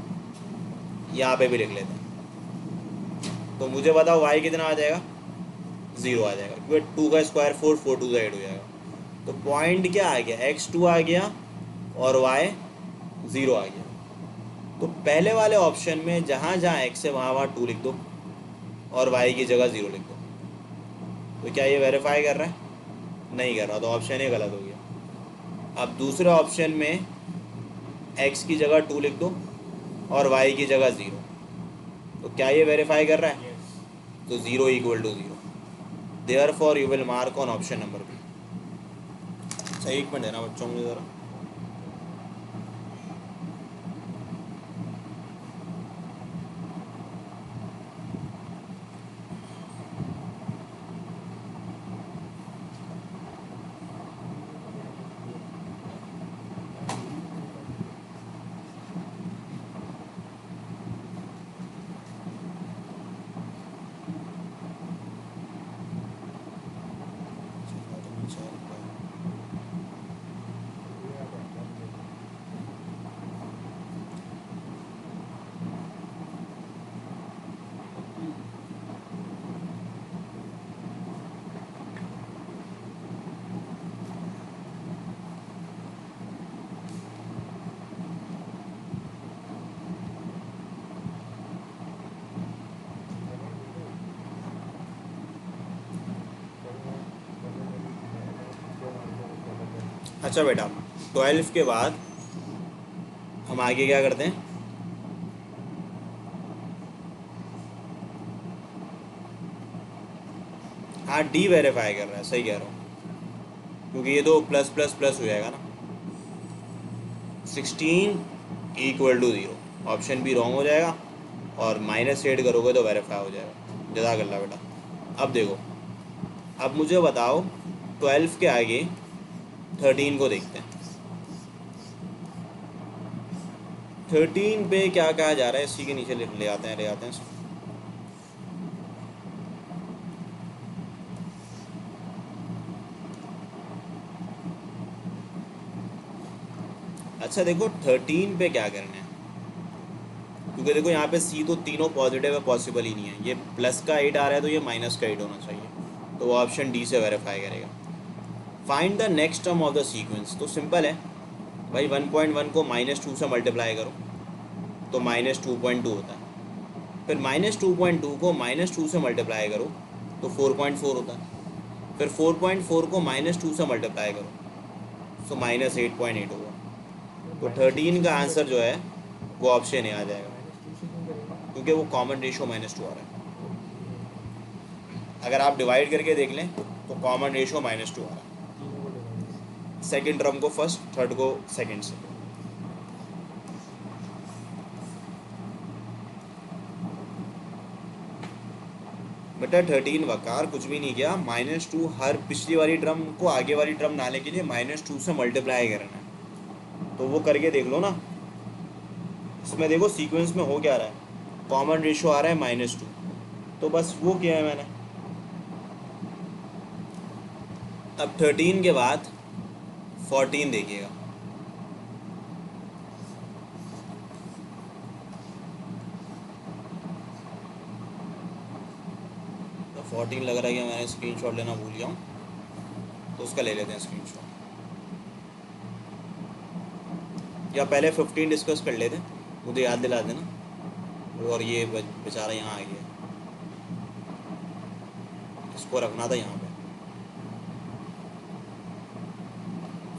यहाँ पे भी लिख लेते हैं। तो मुझे बताओ y कितना आ जाएगा, 0 आ जाएगा, क्योंकि 2 का स्क्वायर 4, 4 2 8 हो जाएगा। तो पॉइंट क्या आ गया, x2 आ गया और y 0 आ गया। तो पहले वाले ऑप्शन में जहाँ जहाँ x है वहाँ वहाँ 2 लिख दो और y की जगह 0 लिख दो। तो क्या ये वेरीफाई कर रहा है, नहीं कर रहा, तो ऑप्शन ही गलत हो गया। अब दूसरे ऑप्शन में x की जगह 2 लिख दो और y की जगह 0, तो क्या ये वेरीफाई कर रहा है, Yes. तो 0 equal to 0, therefore you will mark on option number B. सही, एक मिनट देना बच्चों मुझे ज़रा। अच्छा बेटा 12 के बाद हम आगे क्या करते हैं, हाँ डी वेरीफाई कर रहा है, सही कह रहा हूँ, क्योंकि ये तो प्लस प्लस प्लस हो जाएगा ना। 16 इक्वल टू 0, ऑप्शन भी रॉन्ग हो जाएगा और -8 करोगे तो वेरीफाई हो जाएगा। जज़ाकल्लाह बेटा। अब देखो, अब मुझे बताओ 12 के आगे 13 को देखते हैं। 13 पे क्या कहा जा रहा है, इसी के नीचे ले आते हैं इसको। अच्छा देखो 13 पे क्या करना है, क्योंकि देखो यहाँ पे सी तो तीनों पॉजिटिव है, पॉसिबल ही नहीं है। ये प्लस का 8 आ रहा है तो ये माइनस का 8 होना चाहिए, तो वो ऑप्शन डी से वेरीफाई करेगा। Find the next term of the sequence, तो सिंपल है भाई, 1.1 को -2 से मल्टीप्लाई करो तो -2.2 होता है, फिर -2.2 को -2 से मल्टीप्लाई करो तो 4.4 होता है, फिर 4.4 को -2 से मल्टीप्लाई करो तो -8.8 होगा। तो 13 का आंसर जो है वो ऑप्शन ए आ जाएगा, -2 से क्यों करेगा? क्योंकि वो कॉमन रेशियो -2 आ रहा है। अगर आप डिवाइड करके देख लें तो कॉमन रेशियो -2 आ रहा है, तीनों को डिवाइड। सेकंड टर्म को फर्स्ट, थर्ड को सेकंड से। बेटा 13 वकार कुछ भी नहीं किया, -2 हर पिछली वाली टर्म को आगे वाली टर्म लाने के लिए -2 से मल्टीप्लाई करना है, तो वो करके देख लो ना। इसमें देखो सीक्वेंस में हो क्या रहा है, कॉमन रेशियो आ रहा है -2, तो बस वो किया है मैंने। अब 13 के बाद 14 देखिएगा, तो 14 लग रहा है कि मैंने स्क्रीनशॉट लेना भूल गया हूँ, तो उसका ले लेते हैं स्क्रीनशॉट, या पहले 15 डिस्कस कर लेते हैं, मुझे याद दिला देना। और ये बेचारा यहाँ आ गया, आपको रखना था यहाँ पे,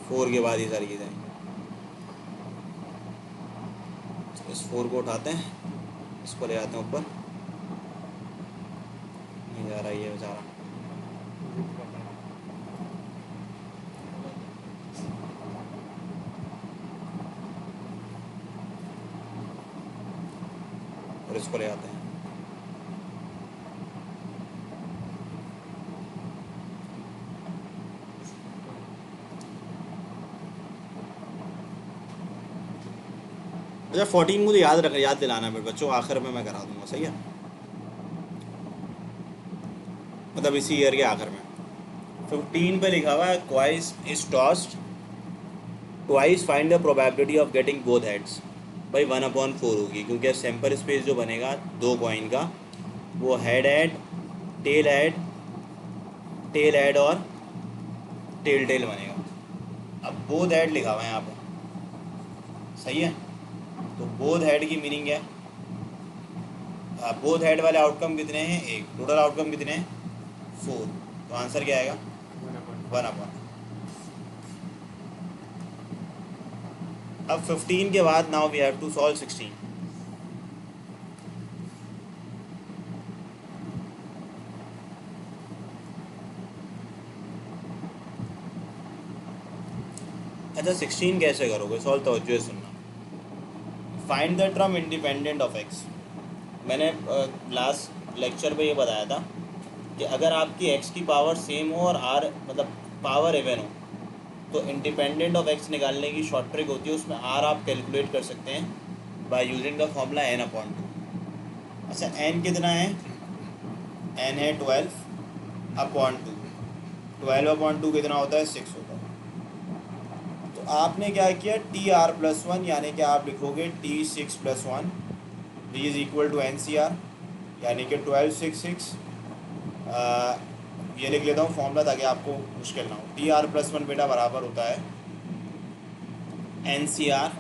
4 के बाद ये सारी चीज़ें आएंगी। इस 4 को उठाते हैं, इसको ले आते हैं ऊपर, नहीं जा रहा ये बेचारा। और इसको ले आते हैं, अच्छा 14 मुझे याद दिलाना मेरे बच्चों, आखिर में मैं करा दूंगा, सही है, मतलब इसी ईयर के आखिर में। 15 पे लिखा हुआ है coin is tossed twice, find the probability of getting both heads. भाई 1/4 होगी, क्योंकि सैम्पल स्पेस जो बनेगा 2 कॉइन का वो head head, tail head, tail head और टेल टेल बनेगा। अब बोथ हेड लिखा हुआ है यहाँ पर, सही है, तो बोथ हेड की मीनिंग है, बोथ हेड वाले आउटकम कितने हैं, एक, टोटल आउटकम कितने हैं 4, तो आंसर क्या आएगा 1/। अब 15 के बाद now we have to solve 16। अच्छा 16 कैसे करोगे सॉल्व, तवज्जो से सुनना। Find the term independent of x. मैंने लास्ट लेक्चर पे ये बताया था कि अगर आपकी एक्स की पावर सेम हो और आर मतलब पावर इवन हो, तो इंडिपेंडेंट ऑफ एक्स निकालने की शॉर्ट ट्रिक होती है, उसमें आर आप कैलकुलेट कर सकते हैं by using the formula n/2। अच्छा n कितना है, n है 12/2, 12/2 कितना होता है 6 होता है। तो आपने क्या किया, TR+1 यानी कि आप लिखोगे T6+1 is equal to NCR, यानी कि 12/6 ये लिख लेता हूँ फॉर्मूला ताकि आपको मुश्किल ना हो। TR+1 बेटा बराबर होता है NCR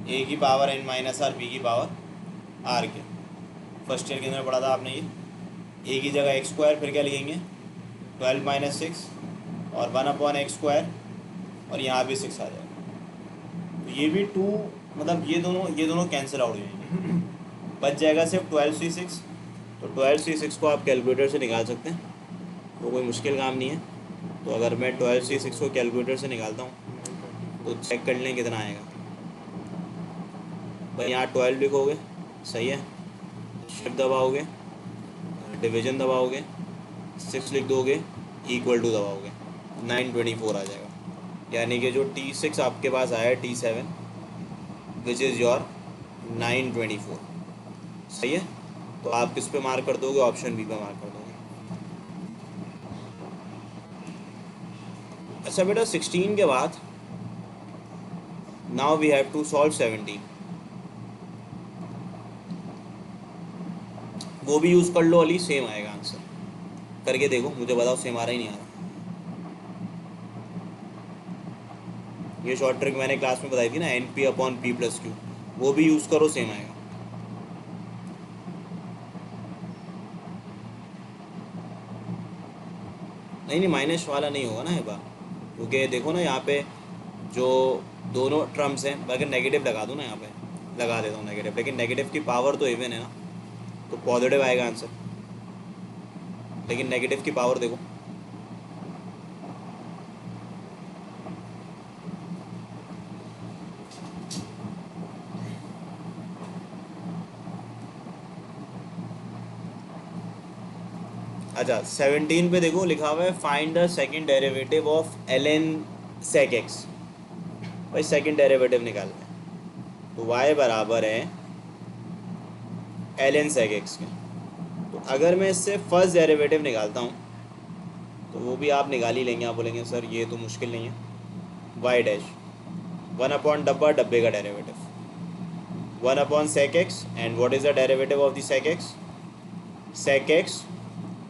A की पावर n-r B की पावर r के। फर्स्ट ईयर के अंदर पढ़ा था आपने ये, a की जगह x² फिर क्या लिखेंगे 12 - 6 और 1/x², और यहाँ भी 6 आ जाएगा। तो ये भी 2 मतलब ये दोनों कैंसिल आउट हो जाएंगे, बच जाएगा सिर्फ 12C6। तो 12C6 को आप कैलकुलेटर से निकाल सकते हैं, वो कोई मुश्किल काम नहीं है। तो अगर मैं 12C6 को कैलकुलेटर से निकालता हूँ तो चेक कर लें कितना आएगा। भाई यहाँ 12 लिखोगे, सही है, शिफ्ट दबाओगे, डिवीजन दबाओगे, 6 लिख दोगे, इक्वल टू दबाओगे, 924 आ जाएगा। यानी कि जो T6 आपके पास आया है T7 विच इज़ योर 924, सही है। तो आप किस पे मार्क कर दोगे, ऑप्शन बी पे मार्क कर दोगे। अच्छा बेटा 16 के बाद now we have to solve 17। वो भी यूज़ कर लो अली, सेम आएगा आंसर, करके देखो, मुझे बताओ सेम आ रहा ही नहीं आ रहा। ये शॉर्ट ट्रिक मैंने क्लास में बताई थी ना, NP/P+Q, वो भी यूज़ करो, सेम आएगा। नहीं माइनस वाला नहीं होगा ना ये बात, क्योंकि देखो ना यहाँ पे जो दोनों टर्म्स हैं, अगर नेगेटिव लगा दूँ ना, यहाँ पे लगा देता हूँ नेगेटिव, लेकिन नेगेटिव की पावर तो इवन है ना, तो पॉजिटिव आएगा आंसर, लेकिन नेगेटिव की पावर देखो, अच्छा 17 पे देखो लिखा हुआ है find the second derivative of ln sec x। भाई सेकंड डेरिवेटिव निकालना है, तो y बराबर है ln sec x के। तो अगर मैं इससे फर्स्ट डेरिवेटिव निकालता हूँ तो वो भी आप निकाल ही लेंगे, आप बोलेंगे सर ये तो मुश्किल नहीं है, y डैश 1/डब्बा, डब्बे का derivative 1/sec x, and what is the derivative of the sec x, sec x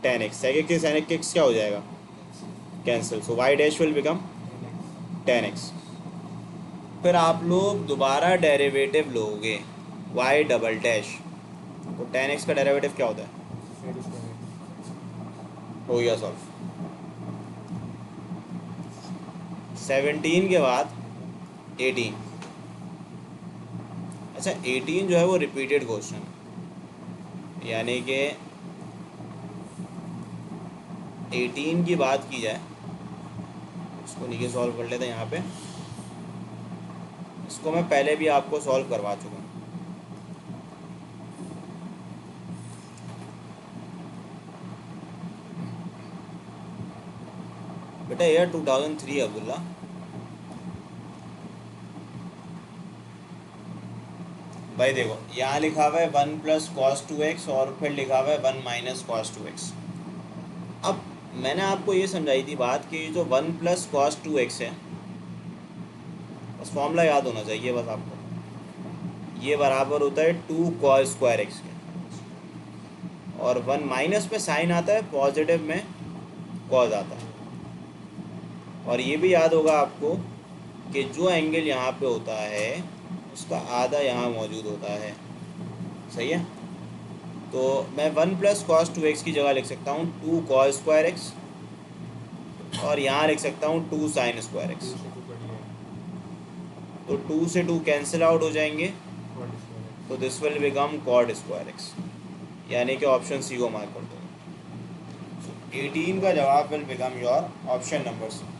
tan x, sec x tan x क्या हो जाएगा cancel, so y dash will become tan x। फिर आप लोग दोबारा डेरिवेटिव लोगे y डबल डैश, तो tan x का डेरिवेटिव क्या होता है, हो गया सॉल्व। 17 के बाद 18। अच्छा 18 जो है वो रिपीटेड क्वेश्चन है, यानी कि 18 की बात की जाए, इसको नीचे सॉल्व कर लेते हैं। यहाँ पे इसको मैं पहले भी आपको सॉल्व करवा चुका हूँ। बेटा ईयर 2003 अब्दुल्ला। भाई देखो यहाँ लिखा हुआ है 1 प्लस कॉस 2x और फिर लिखा हुआ है 1 माइनस कॉस 2x। अब मैंने आपको ये समझाई थी बात कि जो 1 प्लस कॉस 2x है, बस फॉर्मूला याद होना चाहिए बस आपको, ये बराबर होता है 2 कॉस स्क्वायर एक्स के, और 1 माइनस में साइन आता है, पॉजिटिव में कॉस आता है। और ये भी याद होगा आपको कि जो एंगल यहाँ पे होता है उसका आधा यहाँ मौजूद होता है। सही है, तो मैं 1 प्लस कॉस 2x की जगह लिख सकता हूँ 2 कॉस स्क्वायर एक्स, और यहाँ लिख सकता हूँ 2 साइन स्क्वायर एक्स। से तो बढ़िया है। तो 2 से 2 कैंसिल आउट हो जाएंगे, कॉट स्क्वायर तो this will become cot square x, यानी कि ऑप्शन सी को मार्क कर दो। 18 का जवाब will become your option number C.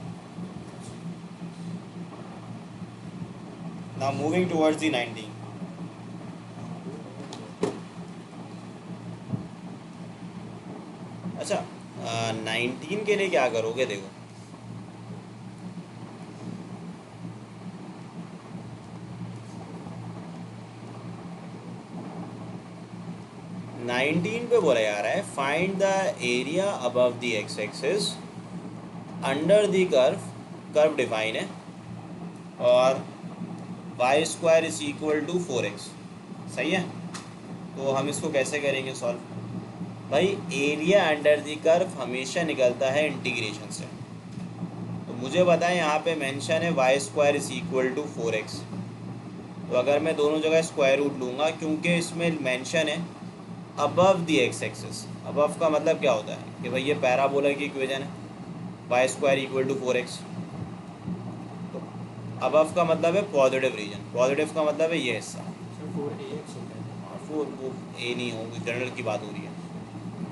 Now moving towards the 19। अच्छा 19 के लिए क्या करोगे, देखो 19 पे बोला जा रहा है find the area above the x axis under the curve. Curve define है, और y square is equal to 4x। सही है, तो हम इसको कैसे करेंगे सॉल्व। भाई एरिया अंडर द कर्व हमेशा निकलता है इंटीग्रेशन से, तो मुझे बताएं यहाँ पे मेंशन है y square is equal to 4x। तो अगर मैं दोनों जगह स्क्वायर रूट लूँगा, क्योंकि इसमें मेंशन है above the x axis. Above का मतलब क्या होता है कि भाई ये पैराबोला की इक्वेशन है, y square equal to 4x। तो अबव का मतलब है पॉजिटिव रीजन, पॉजिटिव का मतलब है ये हिस्सा। सर 4ax होता है ना। वो ए नहीं होगी, जनरल की बात हो रही है।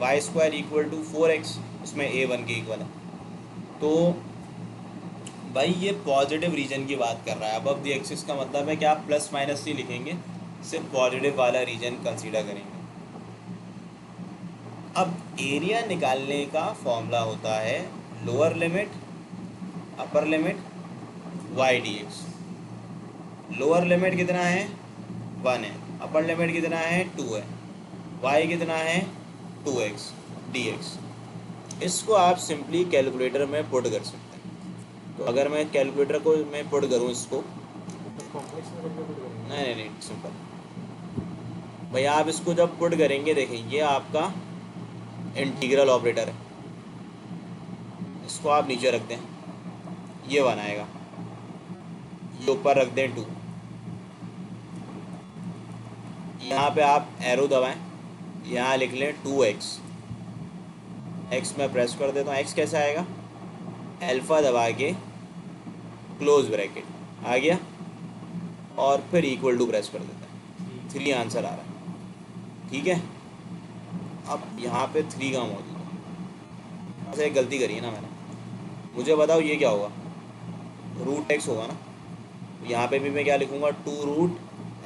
Y square equal to 4x, इसमें ए 1 के इक्वल है। तो भाई ये पॉजिटिव रीजन की बात कर रहा है। अबव द एक्सिस का मतलब है कि आप प्लस माइनस नहीं लिखेंगे, सिर्फ पॉजिटिव वाला रीजन कंसीडर करेंगे। अब एरिया निकालने का फॉर्मूला होता है lower limit upper limit y d x. Lower limit कितना है 1 है, अपर लिमिट कितना है 2 है, वाई कितना है 2x dx। इसको आप सिंपली कैलकुलेटर में पुट कर सकते हैं। तो अगर मैं कैलकुलेटर को मैं पुट करूँ इसको, तो कॉम्प्लेक्स में करके पुट करेंगे। नहीं सिंपल भैया, आप इसको जब पुट करेंगे देखिए ये आपका इंटीग्रल ऑपरेटर है, इसको आप नीचे रख दें, ये बनाएगा, ये ऊपर रख दें 2, यहाँ पे आप एरो दबाएं, यहाँ लिख लें 2x। x में प्रेस कर देता हूँ, x कैसे आएगा, अल्फ़ा दबा के क्लोज ब्रैकेट आ गया, और फिर इक्वल टू प्रेस कर देता है, 3 आंसर आ रहा है। ठीक है, अब यहाँ पे 3 का मौजूद है। अच्छा एक गलती करी है ना मैंने, मुझे बताओ ये क्या होगा, रूट एक्स होगा ना। यहाँ पे भी मैं क्या लिखूँगा 2 रूट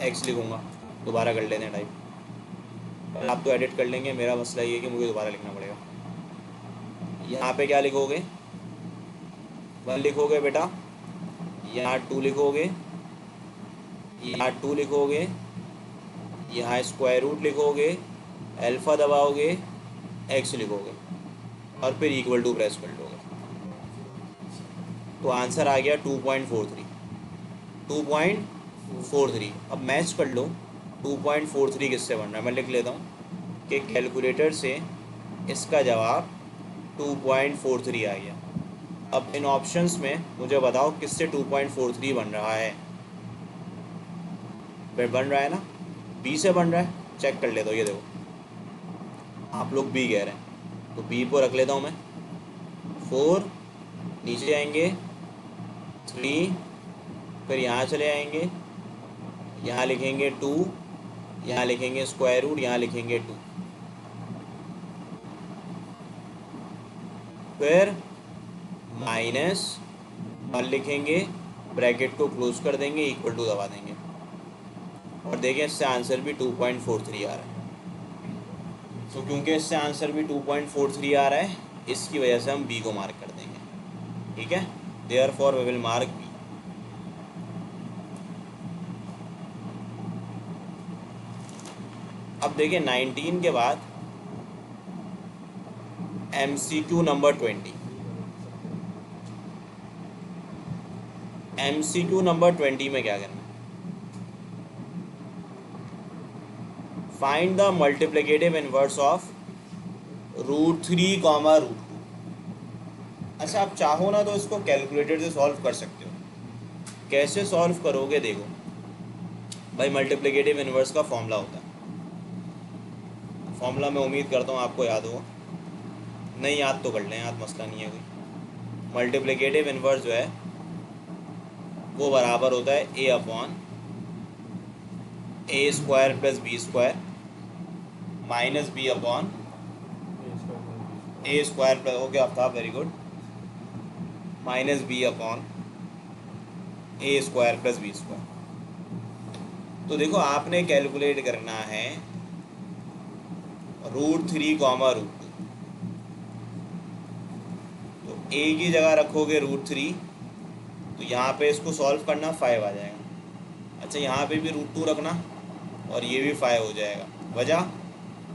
एक्स लिखूँगा। दोबारा कर लेते हैं टाइप, आप तो एडिट कर लेंगे, मेरा मसला ये है कि मुझे दोबारा लिखना पड़ेगा। यहाँ पे क्या लिखोगे 1 लिखोगे बेटा, यहाँ 2 लिखोगे, यहाँ 2 लिखोगे, यहाँ स्क्वायर रूट लिखोगे, अल्फ़ा दबाओगे, एक्स लिखोगे, और फिर इक्वल टू प्रेस कर लोगे, तो आंसर आ गया 2.43। 2.43। अब मैच कर लो 2.43 किससे बन रहा है, मैं लिख लेता हूँ कि कैलकुलेटर से इसका जवाब 2.43 आ गया। अब इन ऑप्शंस में मुझे बताओ किससे 2.43 बन रहा है। बन रहा है ना, बी से बन रहा है, चेक कर लेता हूँ। ये देखो आप लोग बी कह रहे हैं, तो बी को रख लेता हूँ मैं 4, नीचे जाएंगे 3, फिर यहाँ चले आएंगे, यहाँ लिखेंगे 2, यहाँ लिखेंगे स्क्वायर रूट, यहाँ लिखेंगे 2, फिर -1 लिखेंगे, ब्रैकेट को क्लोज कर देंगे, इक्वल टू दबा देंगे और देखें इससे आंसर भी 2.43 आ रहा है। तो क्योंकि इससे आंसर भी 2.43 आ रहा है, इसकी वजह से हम बी को मार्क कर देंगे। ठीक है, therefore we will mark B. अब देखिए 19 के बाद MCQ नंबर 20। MCQ नंबर 20 में क्या करना है? Find the multiplicative inverse of √3, √2। अच्छा, आप चाहो ना तो इसको कैलकुलेटर से सॉल्व कर सकते हो। कैसे सॉल्व करोगे? देखो भाई, मल्टीप्लिकेटिव इनवर्स का फॉर्मूला होता है। फॉर्मूला मैं उम्मीद करता हूँ आपको याद होगा, नहीं याद तो कर लें, याद मसला नहीं है कोई। मल्टीप्लिकेटिव इनवर्स जो है वो बराबर होता है a/a² + b² -b/a² + okay Aftab, very good, -b/a² + b²। तो देखो आपने कैलकुलेट करना है √3, √2। तो a की जगह रखोगे √3, तो यहाँ पे इसको सॉल्व करना 5 आ जाएगा। अच्छा, यहाँ पे भी √2 रखना और ये भी 5 हो जाएगा। वजह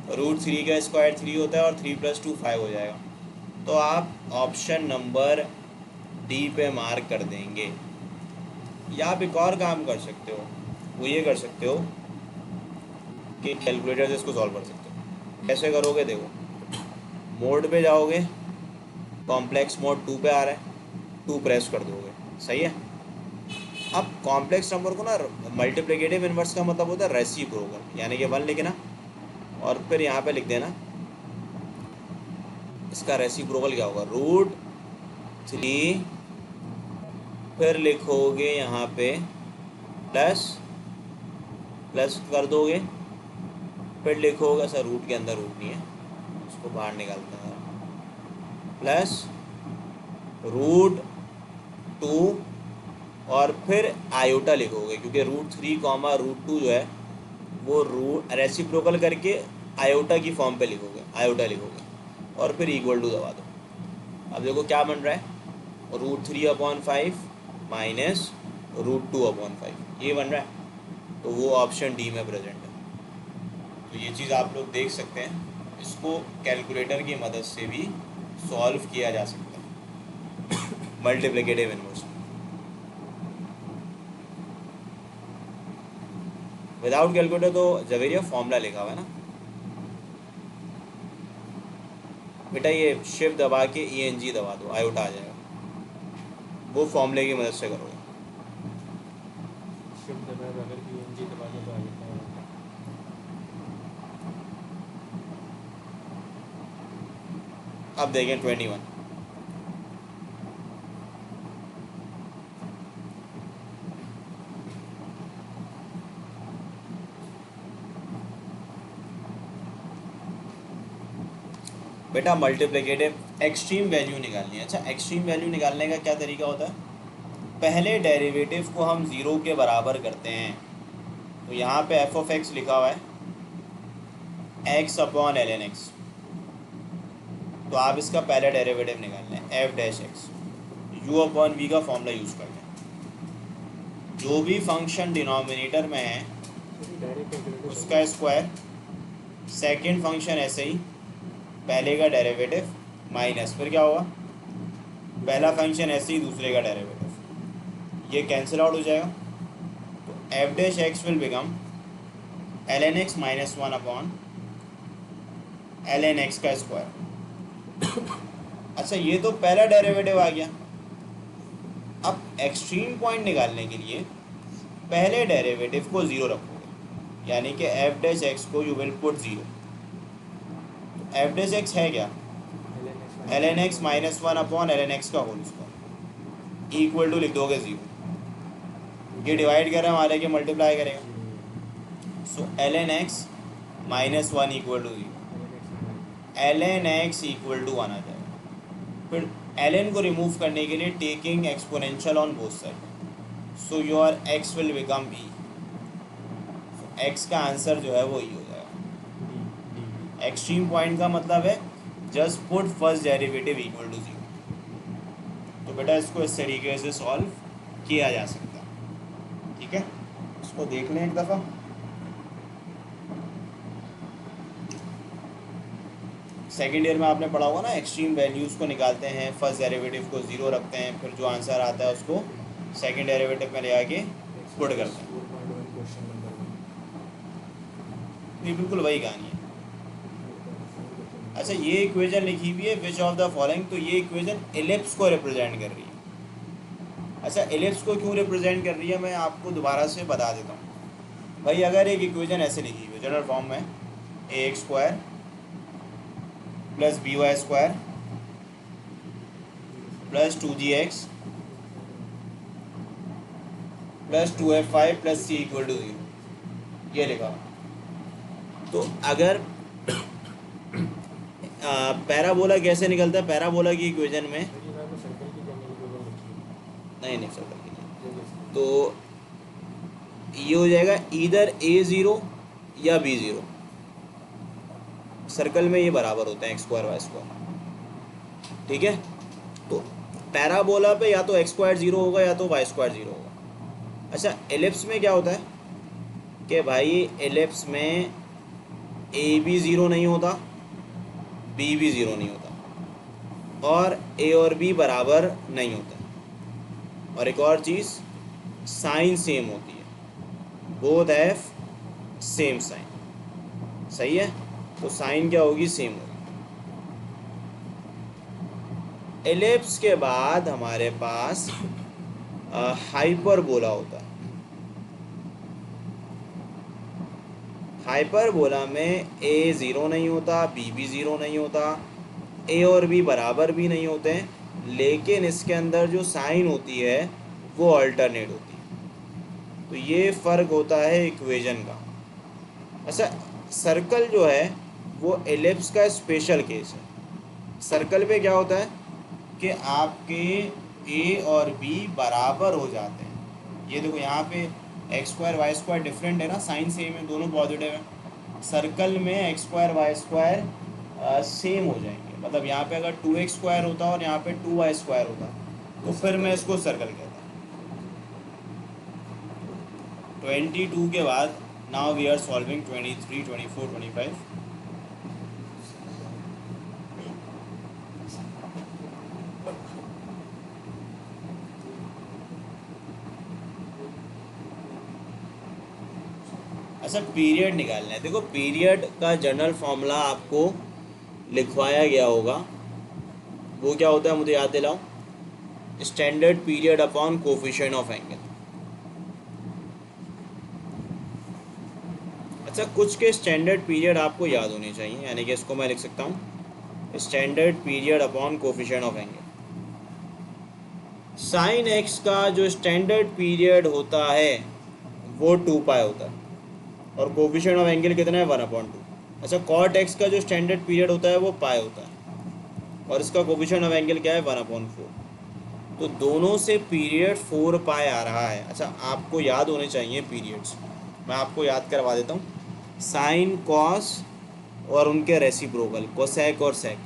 √3 का स्क्वायर 3 होता है और 3 + 2 5 हो जाएगा। तो आप ऑप्शन नंबर डी पे मार्क कर देंगे। या आप एक और काम कर सकते हो, वो ये कर सकते हो कि कैलकुलेटर से इसको सॉल्व कर सकते हो। कैसे करोगे? देखो, मोड पे जाओगे, कॉम्प्लेक्स मोड 2 पे आ रहा है, 2 प्रेस कर दोगे, सही है। अब कॉम्प्लेक्स नंबर को ना मल्टीप्लिकेटिव इनवर्स का मतलब होता है रेसिप्रोकल, यानी कि 1 लिखना और फिर यहाँ पे लिख देना इसका रेसिप्रोकल क्या होगा, √3, फिर लिखोगे यहाँ पे प्लस कर दोगे, फिर लिखोगे, सर रूट के अंदर रूट नहीं है, उसको बाहर निकालते हैं, प्लस √2 और फिर आयोटा लिखोगे, क्योंकि √3, √2 जो है वो रेसिप्रोकल करके आयोटा की फॉर्म पे लिखोगे, आयोटा लिखोगे और फिर इक्वल टू दबा दो। अब देखो क्या बन रहा है, √3/5 माइनस √2/5, ये बन रहा है। तो वो ऑप्शन डी में प्रेजेंट है। तो ये चीज़ आप लोग देख सकते हैं, इसको कैलकुलेटर की मदद से भी सॉल्व किया जा सकता है मल्टीप्लिकेटिव इनवर्स। विदाउट कैलकुलेटर तो जवेरिया फॉर्मूला लिखा हुआ है ना बेटा, ये शिफ्ट दबा के ENG दबा दो, आयोटा आ जाएगा, वो फॉर्मूले की मदद से करोगे। शिफ्ट दबा दो, अगर ENG दबा दो तो आ जाता है। अब देखें 21, बेटा मल्टीप्लिकेटिव एक्सट्रीम वैल्यू निकालनी है। अच्छा, एक्सट्रीम वैल्यू निकालने का क्या तरीका होता है? पहले डेरिवेटिव को हम 0 के बराबर करते हैं। तो यहाँ पे f(x) लिखा हुआ है x/ln x, तो आप इसका पहले डेरिवेटिव निकालना है f'(x), u/v का फॉर्मूला यूज़ करते हैं। जो भी फंक्शन डिनोमिनेटर में है डायरेक्ट कैलकुलेटर उसका स्क्वायर, सेकंड फंक्शन ऐसे ही, पहले का डेरिवेटिव माइनस, फिर क्या होगा, पहला फंक्शन ऐसे ही दूसरे का डेरिवेटिव, ये कैंसिल आउट हो जाएगा। तो f'(x) will become ln x minus 1/ln x का स्क्वायर। अच्छा, ये तो पहला डेरिवेटिव आ गया। अब एक्सट्रीम पॉइंट निकालने के लिए पहले डेरिवेटिव को 0 रखोगे, यानी कि f'(x) को यू विल पुट 0। f'(x) है क्या, ln x minus one upon ln x का होल स्क्वायर इक्वल टू लिख दोगे 0। ये डिवाइड कर रहे हैं हमारे के मल्टीप्लाई करेगा, so ln x minus one equal to 0, ln x equal to 1 आ जाएगा। फिर ln को रिमूव करने के लिए taking exponential on both side, so your x will become e, x का आंसर जो है वो e हो जाएगा। एक्सट्रीम पॉइंट का मतलब है just put first derivative equal to 0। तो बेटा इसको इस तरीके से सॉल्व किया जा सकता है, ठीक है। इसको देख लें एक दफ़ा। सेकेंड ईयर में आपने पढ़ा होगा ना, एक्सट्रीम वैल्यूज़ को निकालते हैं, फर्स्ट डेरिवेटिव को 0 रखते हैं, फिर जो आंसर आता है उसको सेकेंड डेरिवेटिव में ले आके पुट करते हैं। ये बिल्कुल वही कहानी है। अच्छा, ये इक्वेशन लिखी हुई है विच ऑफ द फॉलोइंग, तो ये इक्वेशन एलिप्स को रिप्रेजेंट कर रही है। अच्छा, एलिप्स को क्यों रिप्रेजेंट कर रही है मैं आपको दोबारा से बता देता हूँ। भाई अगर एक इक्वेशन ऐसे लिखी हुई है जनरल फॉर्म में, ax square plus by square plus 2gx plus 2f5 plus c equal to 0, ये लिखा। तो अगर पैराबोला कैसे निकलता है, पैराबोला की इक्वेशन में नहीं सर्कल की नहीं, तो ये हो जाएगा इधर a0 या b0। सर्कल में ये बराबर होते हैं x स्क्वायर वाई स्क्वायर, ठीक है। तो पैराबोला पे या तो x स्क्वायर 0 होगा या तो y स्क्वायर 0 होगा। अच्छा, एलिप्स में क्या होता है कि भाई एलिप्स में a भी 0 नहीं होता, b भी 0 नहीं होता, और a और b बराबर नहीं होता। और एक और चीज़, साइन सेम होती है, बोथ हैव सेम साइन, सही है। तो साइन क्या होगी, सेम होगी। एलिप्स के बाद हमारे पास हाइपरबोला होता है। हाइपरबोला में a 0 नहीं होता, b भी 0 नहीं होता, a और b बराबर भी नहीं होते हैं, लेकिन इसके अंदर जो साइन होती है वो अल्टरनेट होती है। तो ये फ़र्क होता है इक्वेशन का। अच्छा, सर्कल जो है वो एलिप्स का स्पेशल केस है। सर्कल पे क्या होता है कि आपके a और b बराबर हो जाते हैं। ये देखो यहाँ पे x square y square different है ना, साइन सेम है, दोनों पॉजिटिव है। सर्कल में x square y square same हो जाएंगे, मतलब यहाँ पे अगर 2x स्क्वायर होता और यहाँ पे 2y स्क्वायर होता तो फिर मैं इसको सर्कल कहता। 22 के बाद नाउ वी आर सॉल्विंग 23, 24, 25। अच्छा, पीरियड निकालना है। देखो, पीरियड का जनरल फॉर्मूला आपको लिखवाया गया होगा, वो क्या होता है मुझे याद दिलाओ, standard period upon coefficient of angle. अच्छा, कुछ के स्टैंडर्ड पीरियड आपको याद होने चाहिए, यानी कि इसको मैं लिख सकता हूँ standard period upon coefficient of angle. Sine x का जो स्टैंडर्ड पीरियड होता है वो 2 पाई होता है, और कोफिशिएंट ऑफ एंगल कितना है, 1/2। अच्छा, कॉट एक्स का जो स्टैंडर्ड पीरियड होता है वो पाई होता है, और इसका कोफिशिएंट ऑफ एंगल क्या है, 1/4। तो दोनों से पीरियड 4 पाई आ रहा है। अच्छा, आपको याद होने चाहिए पीरियड्स, मैं आपको याद करवा देता हूँ। साइन, कॉस और उनके रेसिप्रोकल कोसेक और सेक,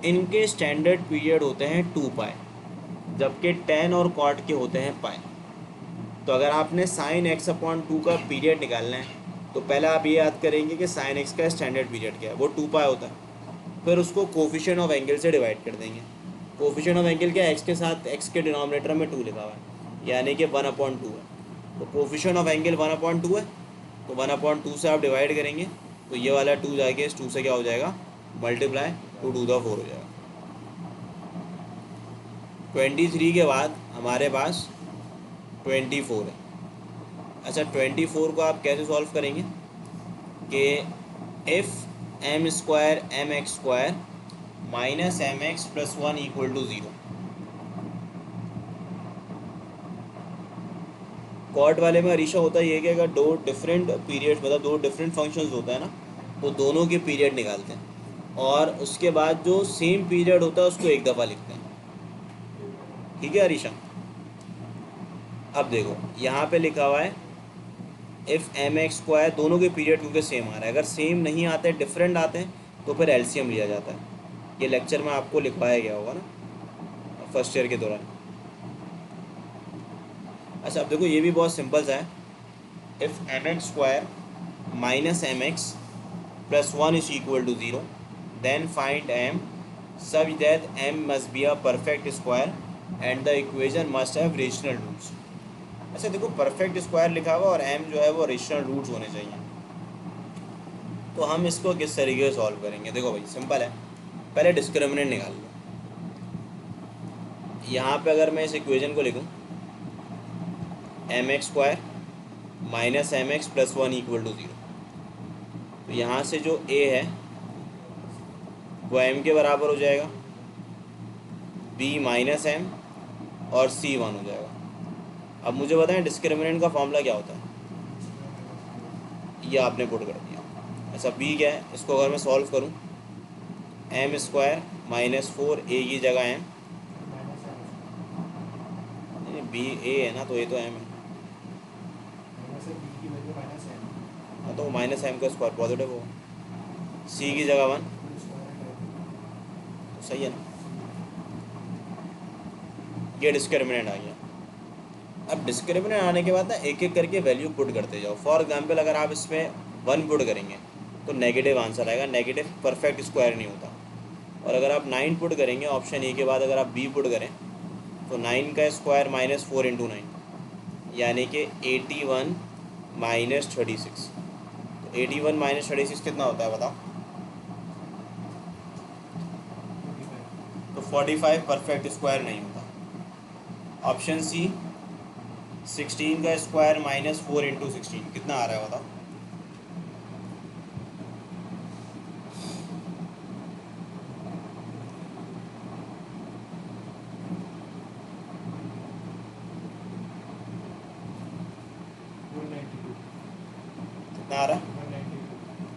इनके स्टैंडर्ड पीरियड होते हैं 2 पाई, जबकि टेन और कॉट के होते हैं पाई। तो अगर आपने साइन x/2 का पीरियड निकालना है तो पहले आप ये याद करेंगे कि साइन x का स्टैंडर्ड पीरियड क्या है, वो 2 पाई होता है। फिर उसको कोफिशिएंट ऑफ एंगल से डिवाइड कर देंगे। कोफिशिएंट ऑफ एंगल क्या है, x के साथ x के डिनोमिनेटर में 2 लिखा हुआ है, यानी कि 1/2 है। तो कोफिशिएंट ऑफ एंगल 1/2 है, तो 1/2 से आप डिवाइड करेंगे तो ये वाला 2 जाके इस 2 से क्या हो जाएगा, मल्टीप्लाई 2^4 हो जाएगा। 23 के बाद हमारे पास 24 है। अच्छा, 24 को आप कैसे सॉल्व करेंगे कि if m² mx² minus m x plus one equal to zero. Quad वाले में अरीशा होता ये है कि अगर दो डिफरेंट पीरियड्स मतलब दो डिफरेंट फंक्शंस होता है ना, तो दोनों के पीरियड निकालते हैं और उसके बाद जो सेम पीरियड होता है उसको एक दफ़ा लिखते हैं। ठीक है अरीशा? अब देखो यहाँ पे लिखा हुआ है इफ़ एम एक्स स्क्वायर, दोनों के पीरियड क्योंकि सेम आ रहा है, अगर सेम नहीं आते डिफरेंट आते हैं तो फिर एलसीएम लिया जाता है। ये लेक्चर में आपको लिखवाया गया होगा ना फर्स्ट ईयर के दौरान। अच्छा अब देखो ये भी बहुत सिंपल सा है। If m x square minus m x plus one is equal to zero, then find m such that m must be a perfect square and the equation must have rational roots. अच्छा देखो perfect square लिखा हुआ और M जो है वो rational roots होने चाहिए। तो हम इसको किस तरीके से सॉल्व करेंगे? देखो भाई सिंपल है, पहले डिस्क्रिमिनेंट निकाल लो। यहाँ पे अगर मैं इस इक्वेशन को लिखूँ m x square minus m x plus one equal to zero, तो यहाँ से जो ए है वो एम के बराबर हो जाएगा, बी माइनस एम और सी वन हो जाएगा। अब मुझे बताएं डिस्क्रिमिनेंट का फॉर्मूला क्या होता है? ये आपने पुट कर दिया। अच्छा बी क्या है, इसको अगर मैं सॉल्व करूँ एम स्क्वायर माइनस फोर ए की जगह एम, बी ए है ना तो ए तो एम है, हाँ तो माइनस एम का स्क्वायर पॉजिटिव होगा, सी की जगह वन, तो सही है ना? ये डिस्क्रिमिनेंट आ गया। अब डिस्क्रिमिनेंट आने के बाद ना एक एक करके वैल्यू पुट करते जाओ। फॉर एग्जांपल अगर आप इसमें वन पुट करेंगे तो नेगेटिव आंसर आएगा, नेगेटिव परफेक्ट स्क्वायर नहीं होता। और अगर आप नाइन पुट करेंगे ऑप्शन ए के बाद, अगर आप बी पुट करें तो नाइन का square minus four into nine यानी कि 81 माइनस 36। तो 81 माइनस 36 कितना होता है बताओ? तो 45 परफेक्ट स्क्वायर नहीं होता। ऑप्शन सी 16 का square minus four into sixteen कितना आ रहा है बताओ? कितना आ रहा है?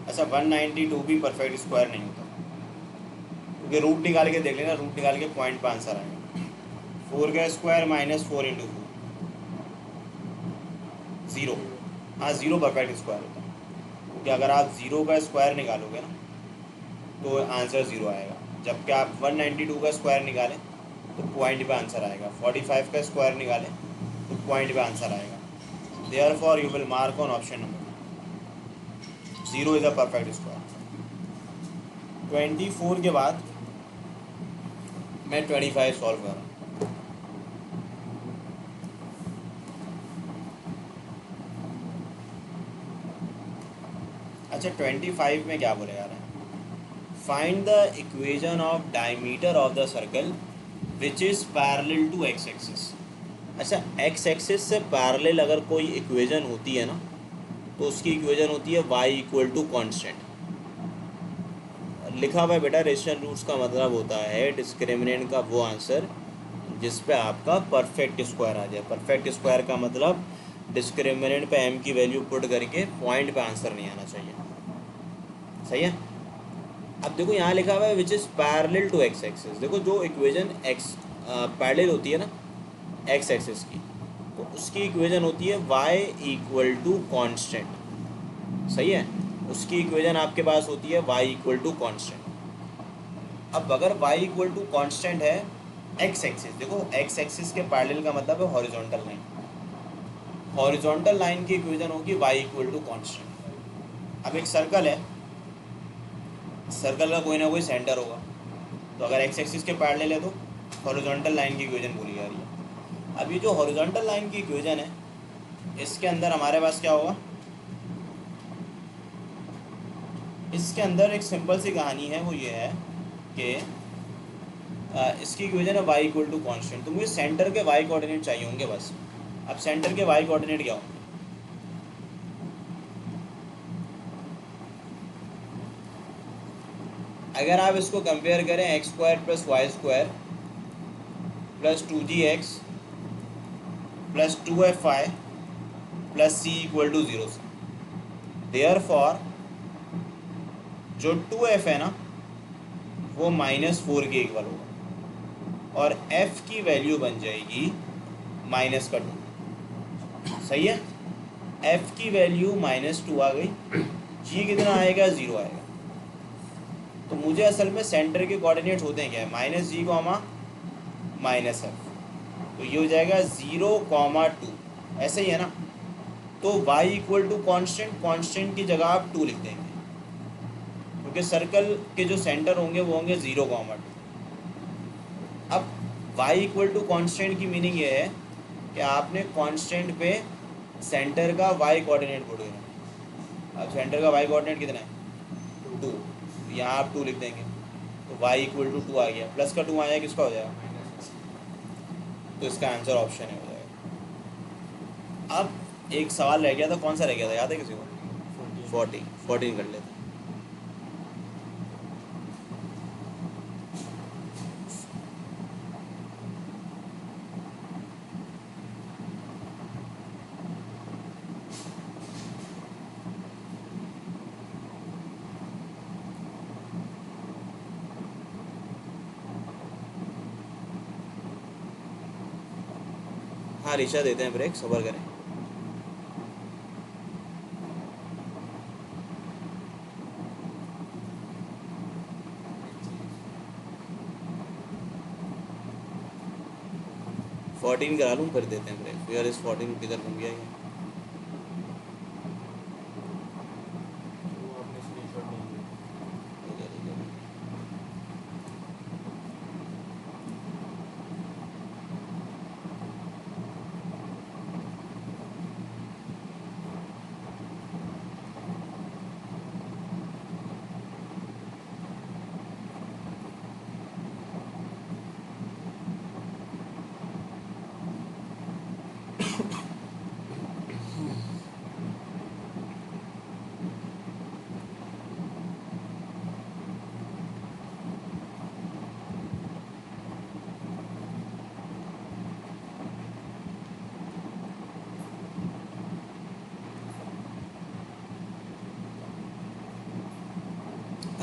अच्छा 192 भी परफेक्ट स्क्वायर नहीं होता, क्योंकि रूट निकाल के देख लेना, रूट निकाल के पॉइंट पर आंसर आएगा। फोर का square minus four into four zero, हाँ ज़ीरो परफेक्ट स्क्वायर होता है, क्योंकि अगर आप ज़ीरो का स्क्वायर निकालोगे ना तो आंसर ज़ीरो आएगा, जबकि आप 192 का स्क्वायर निकालें तो पॉइंट पे आंसर आएगा, 45 का स्क्वायर निकालें तो पॉइंट पे आंसर आएगा। Therefore you will mark on option number, zero is a perfect square. 24 के बाद मैं 25 सॉल्व कर रहा हूँ। अच्छा 25 में क्या बोले जा रहे हैं? Find the equation of diameter of the circle which is parallel to x axis. अच्छा एक्स एक्सिस से पैरेलल अगर कोई इक्वेशन होती है ना तो उसकी इक्वेशन होती है y इक्वल टू कॉन्स्टेंट। लिखा हुआ है बेटा रेशनल रूट्स का मतलब होता है डिस्क्रिमिनेंट का वो आंसर जिस पे आपका परफेक्ट स्क्वायर आ जाए। परफेक्ट स्क्वायर का मतलब डिस्क्रिमिनेंट पे m की वैल्यू पुट करके पॉइंट पे आंसर नहीं आना चाहिए। सही है? अब देखो यहाँ लिखा हुआ है which is parallel to x axis. देखो जो इक्वेशन एक्स पैरेलल होती है ना एक्स एक्सिस की, तो उसकी इक्वेशन होती है y इक्वल टू कॉन्स्टेंट। सही है? उसकी इक्वेशन आपके पास होती है y इक्वल टू कॉन्स्टेंट। अब अगर y इक्वल टू कॉन्स्टेंट है एक्स एक्सिस, देखो एक्स एक्सिस के पैरेलल का मतलब है हॉरिजॉन्टल लाइन, हॉरिजॉन्टल लाइन की इक्वेशन होगी y इक्वल टू कॉन्स्टेंट। अब एक सर्कल है, सर्कल का कोई ना कोई सेंटर होगा, तो अगर एक्स एक्सिस के पैरेलल है तो हॉरिजॉन्टल लाइन की इक्वेशन बोली जा रही है। अब ये जो हॉरिजॉन्टल लाइन की इक्वेशन है इसके अंदर हमारे पास क्या होगा? इसके अंदर एक सिंपल सी कहानी है, वो ये है कि इसकी इक्वेशन है y इक्वल टू कॉन्स्टेंट, तो मुझे सेंटर के y कोऑर्डिनेट चाहिए होंगे बस। अब सेंटर के y कोऑर्डिनेट क्या होंगे? अगर आप इसको कंपेयर करें x square plus y square plus 2gx plus 2fy plus c equal to 0 से, देयरफॉर जो 2f है ना वो -4 के इक्वल होगा और f की वैल्यू बन जाएगी -2। सही है, f की वैल्यू -2 आ गई, g कितना आएगा, 0 आएगा। तो मुझे असल में सेंटर के कोऑर्डिनेट होते हैं क्या है, -g, -f, तो ये हो जाएगा 0, 2, ऐसे ही है ना। तो y equal to constant, constant की जगह आप 2 लिख देंगे क्योंकि सर्कल के जो सेंटर होंगे वो होंगे 0, 2। अब y इक्वल टू कॉन्स्टेंट की मीनिंग ये है कि आपने कांस्टेंट पे सेंटर का y कोऑर्डिनेट पुट करना। अब सेंटर का y कोऑर्डिनेट कितना है, 2, यहाँ आप 2 लिख देंगे तो y इक्वल टू 2 आ गया, प्लस का 2 आ जाएगा, किसका हो जाएगा, तो इसका आंसर ऑप्शन है, हो जाएगा। अब एक सवाल रह गया था, कौन सा रह गया था, याद है किसी को, 14 कर लेते हैं। हाँ ऋषा, देते हैं ब्रेक, सबर करें। फोर्टीन करा लूँ फिर देते हैं ब्रेक। यार इस 14 किधर घूम गया ये, वो आपने स्क्रीनशॉट नहीं लिया। इधर इधर।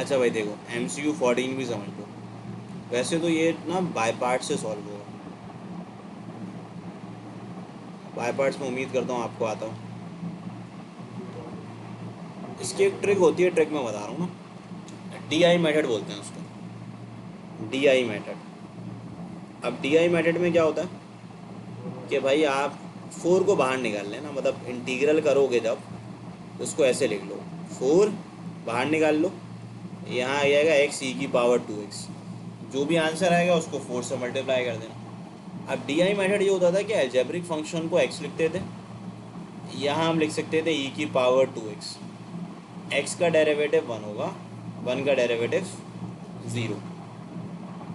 अच्छा भाई देखो, MCQ 14 भी समझ लो। वैसे तो ये ना बाय पार्ट से सॉल्व होगा, बाय पार्ट्स में उम्मीद करता हूँ आपको आता हूँ। इसकी एक ट्रिक होती है, ट्रिक मैं बता रहा हूँ ना, DI मेथड बोलते हैं उसको, DI मेथड। अब DI मेथड में क्या होता है कि भाई आप 4 को बाहर निकाल लेना, मतलब इंटीग्रल करोगे जब तो उसको ऐसे लिख लो, 4 बाहर निकाल लो, यहाँ आ जाएगा x e की पावर 2x, जो भी आंसर आएगा उसको 4 से मल्टीप्लाई कर देना। अब DI मेथड ये होता था कि अलजेब्रिक फंक्शन को x लिखते थे, यहाँ हम लिख सकते थे e की पावर 2x, x का डेरिवेटिव 1 होगा, 1 का डेरिवेटिव 0।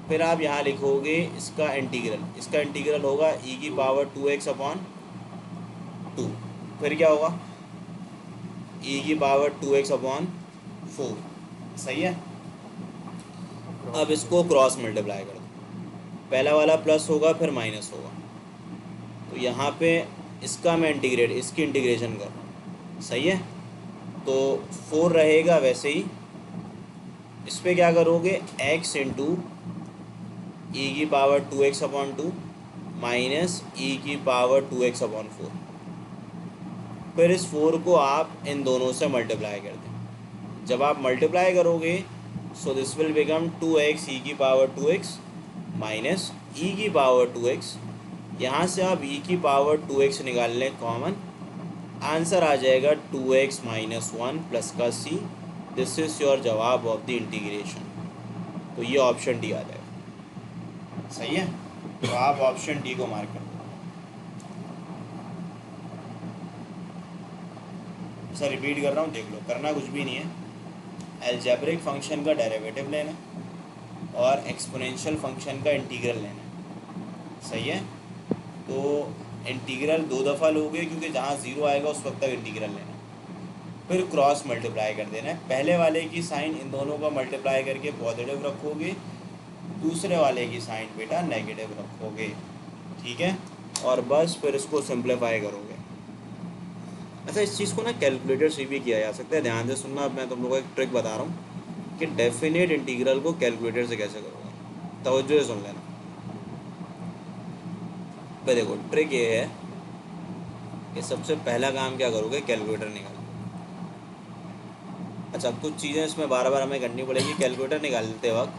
फिर आप यहाँ लिखोगे इसका इंटीग्रल होगा e की पावर 2x अपॉन 2, फिर क्या होगा e की पावर 2x अपॉन 4। सही है। अब इसको क्रॉस मल्टीप्लाई कर दो, पहला वाला प्लस होगा फिर माइनस होगा, तो यहाँ पे इसका मैं इसकी इंटीग्रेशन कर रहा हूँ। सही है, तो 4 रहेगा वैसे ही, इस पर क्या करोगे x इंटू ई की पावर 2x अपॉन 2 माइनस ई की पावर 2x अपॉन 4, फिर इस 4 को आप इन दोनों से मल्टीप्लाई कर दें। जब आप मल्टीप्लाई करोगे so this will become 2x ई की पावर 2x माइनस ई की पावर 2x, यहाँ से आप ई की पावर 2x निकाल लें कॉमन, आंसर आ जाएगा 2x माइनस 1 प्लस का c। दिस इज़ योर जवाब ऑफ द इंटीग्रेशन। तो ये ऑप्शन डी आ जाएगा। सही है, तो आप ऑप्शन डी को मार्क कर दो। सर रिपीट कर रहा हूँ, देख लो, करना कुछ भी नहीं है, अलजेब्रिक फंक्शन का डेरिवेटिव लेना और एक्सपोनेंशियल फंक्शन का इंटीग्रल लेना। सही है, तो इंटीग्रल 2 दफ़ा लोगे क्योंकि जहाँ 0 आएगा उस वक्त तक इंटीग्रल लेना, फिर क्रॉस मल्टीप्लाई कर देना है। पहले वाले की साइन इन दोनों का मल्टीप्लाई करके पॉजिटिव रखोगे, दूसरे वाले की साइन बेटा नेगेटिव रखोगे, ठीक है। और बस फिर इसको सिंप्लीफाई करोगे। अच्छा, इस चीज़ को ना कैलकुलेटर से भी किया जा सकता है, ध्यान से सुनना। अब मैं तुम लोगों को एक ट्रिक बता रहा हूँ कि डेफिनेट इंटीग्रल को कैलकुलेटर से कैसे करोगे। तवज्जो से सुन लेना। भाई देखो, ट्रिक ये है कि सबसे पहला काम क्या करोगे, कैलकुलेटर निकाल। अच्छा, कुछ चीज़ें इसमें बार बार हमें करनी पड़ेगी कैलकुलेटर निकालते वक्त।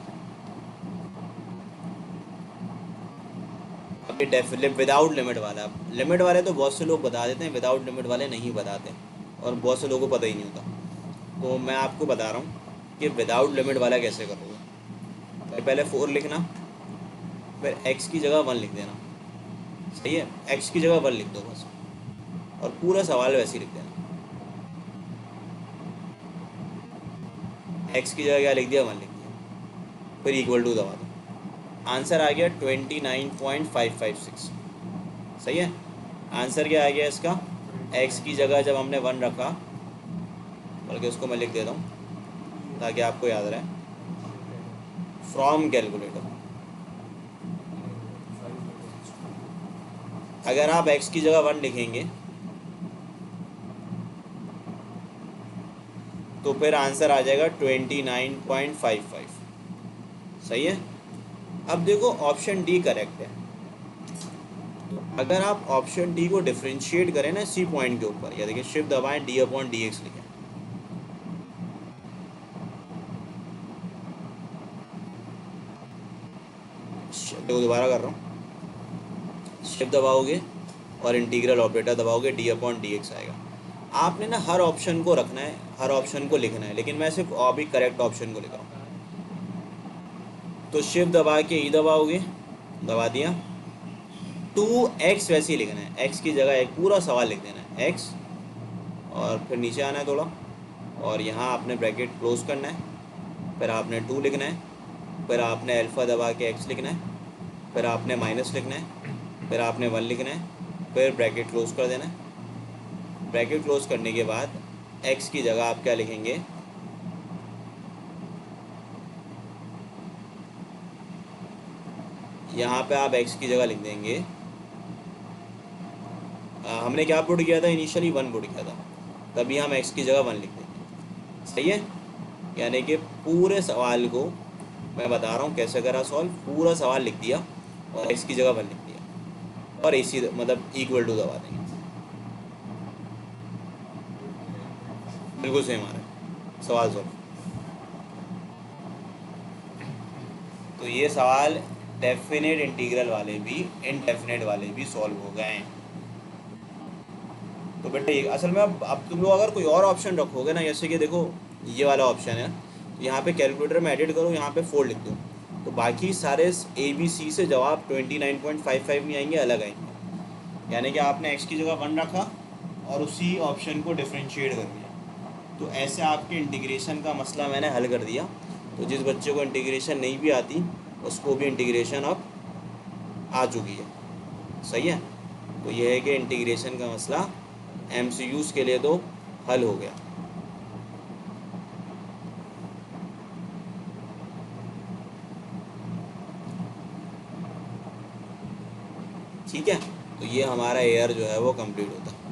अभी डेफिनेट विदाउट लिमिट वाला, लिमिट वाले तो बहुत से लोग बता देते हैं, विदाउट लिमिट वाले नहीं बताते और बहुत से लोगों को पता ही नहीं होता। तो मैं आपको बता रहा हूँ कि विदाउट लिमिट वाला कैसे करोगे। भाई पहले 4 लिखना, फिर x की जगह 1 लिख देना, सही है। x की जगह 1 लिख दो बस, और पूरा सवाल वैसे ही लिख देना। x की जगह क्या लिख दिया, 1 लिख दिया, फिर इक्वल टू दबा दो। आंसर आ गया 29.556, सही है। आंसर क्या आ गया इसका, x की जगह जब हमने 1 रखा, बल्कि उसको मैं लिख देता हूँ ताकि आपको याद रहे, फ्रॉम कैलकुलेटर। अगर आप x की जगह 1 लिखेंगे तो फिर आंसर आ जाएगा 29.55, सही है। अब देखो ऑप्शन डी करेक्ट है। अगर आप ऑप्शन डी को डिफरेंशिएट करें ना सी पॉइंट के ऊपर, या देखिए शिफ्ट दबाएं डी अपॉन डी एक्स लिखें, देखो दोबारा कर रहा हूँ, शिफ्ट दबाओगे और इंटीग्रल ऑपरेटर दबाओगे, डी अपॉन डी एक्स आएगा। आपने ना हर ऑप्शन को रखना है, हर ऑप्शन को लिखना है, लेकिन मैं सिर्फ अभी करेक्ट ऑप्शन को लिख रहा हूँ। तो शिफ्ट दबा के ई दबाओगे, दबा दिया, 2x वैसे ही लिखना है, x की जगह एक पूरा सवाल लिख देना है x, और फिर नीचे आना है थोड़ा, और यहाँ आपने ब्रैकेट क्लोज करना है, फिर आपने 2 लिखना है, फिर आपने अल्फ़ा दबा के x लिखना है, फिर आपने माइनस लिखना है, फिर आपने 1 लिखना है, फिर ब्रैकेट क्लोज कर देना है। ब्रैकेट क्लोज करने के बाद x की जगह आप क्या लिखेंगे, यहाँ पे आप x की जगह लिख देंगे, हमने क्या पुट किया था इनिशियली, 1 पुट किया था, तभी हम x की जगह 1 लिख देंगे, सही है। यानी कि पूरे सवाल को मैं बता रहा हूँ कैसे करा सॉल्व, पूरा सवाल लिख दिया और x की जगह 1 लिख दिया, और इसी मतलब इक्वल टू दबा देंगे, बिल्कुल सेम आ रहा है सवाल सॉल्व। तो ये सवाल डेफिनेट इंटीग्रल वाले भी, इनडेफिनेट वाले भी सॉल्व हो गए हैं। तो बेटा ये असल में अब तुम लोग अगर कोई और ऑप्शन रखोगे ना, जैसे कि देखो ये वाला ऑप्शन है, यहाँ पे कैलकुलेटर में एडिट करो, यहाँ पे 4 लिख दो, तो बाकी सारे ABC से जवाब 29.55 नहीं आएंगे, अलग आएंगे। यानी कि आपने x की जगह 1 रखा और उसी ऑप्शन को डिफ्रेंशिएट कर दिया, तो ऐसे आपके इंटीग्रेशन का मसला मैंने हल कर दिया। तो जिस बच्चे को इंटीग्रेशन नहीं भी आती उसको भी इंटीग्रेशन अब आ चुकी है, सही है। तो यह है कि इंटीग्रेशन का मसला MCQs के लिए तो हल हो गया। ठीक है, तो ये हमारा एयर जो है वो कंप्लीट होता है।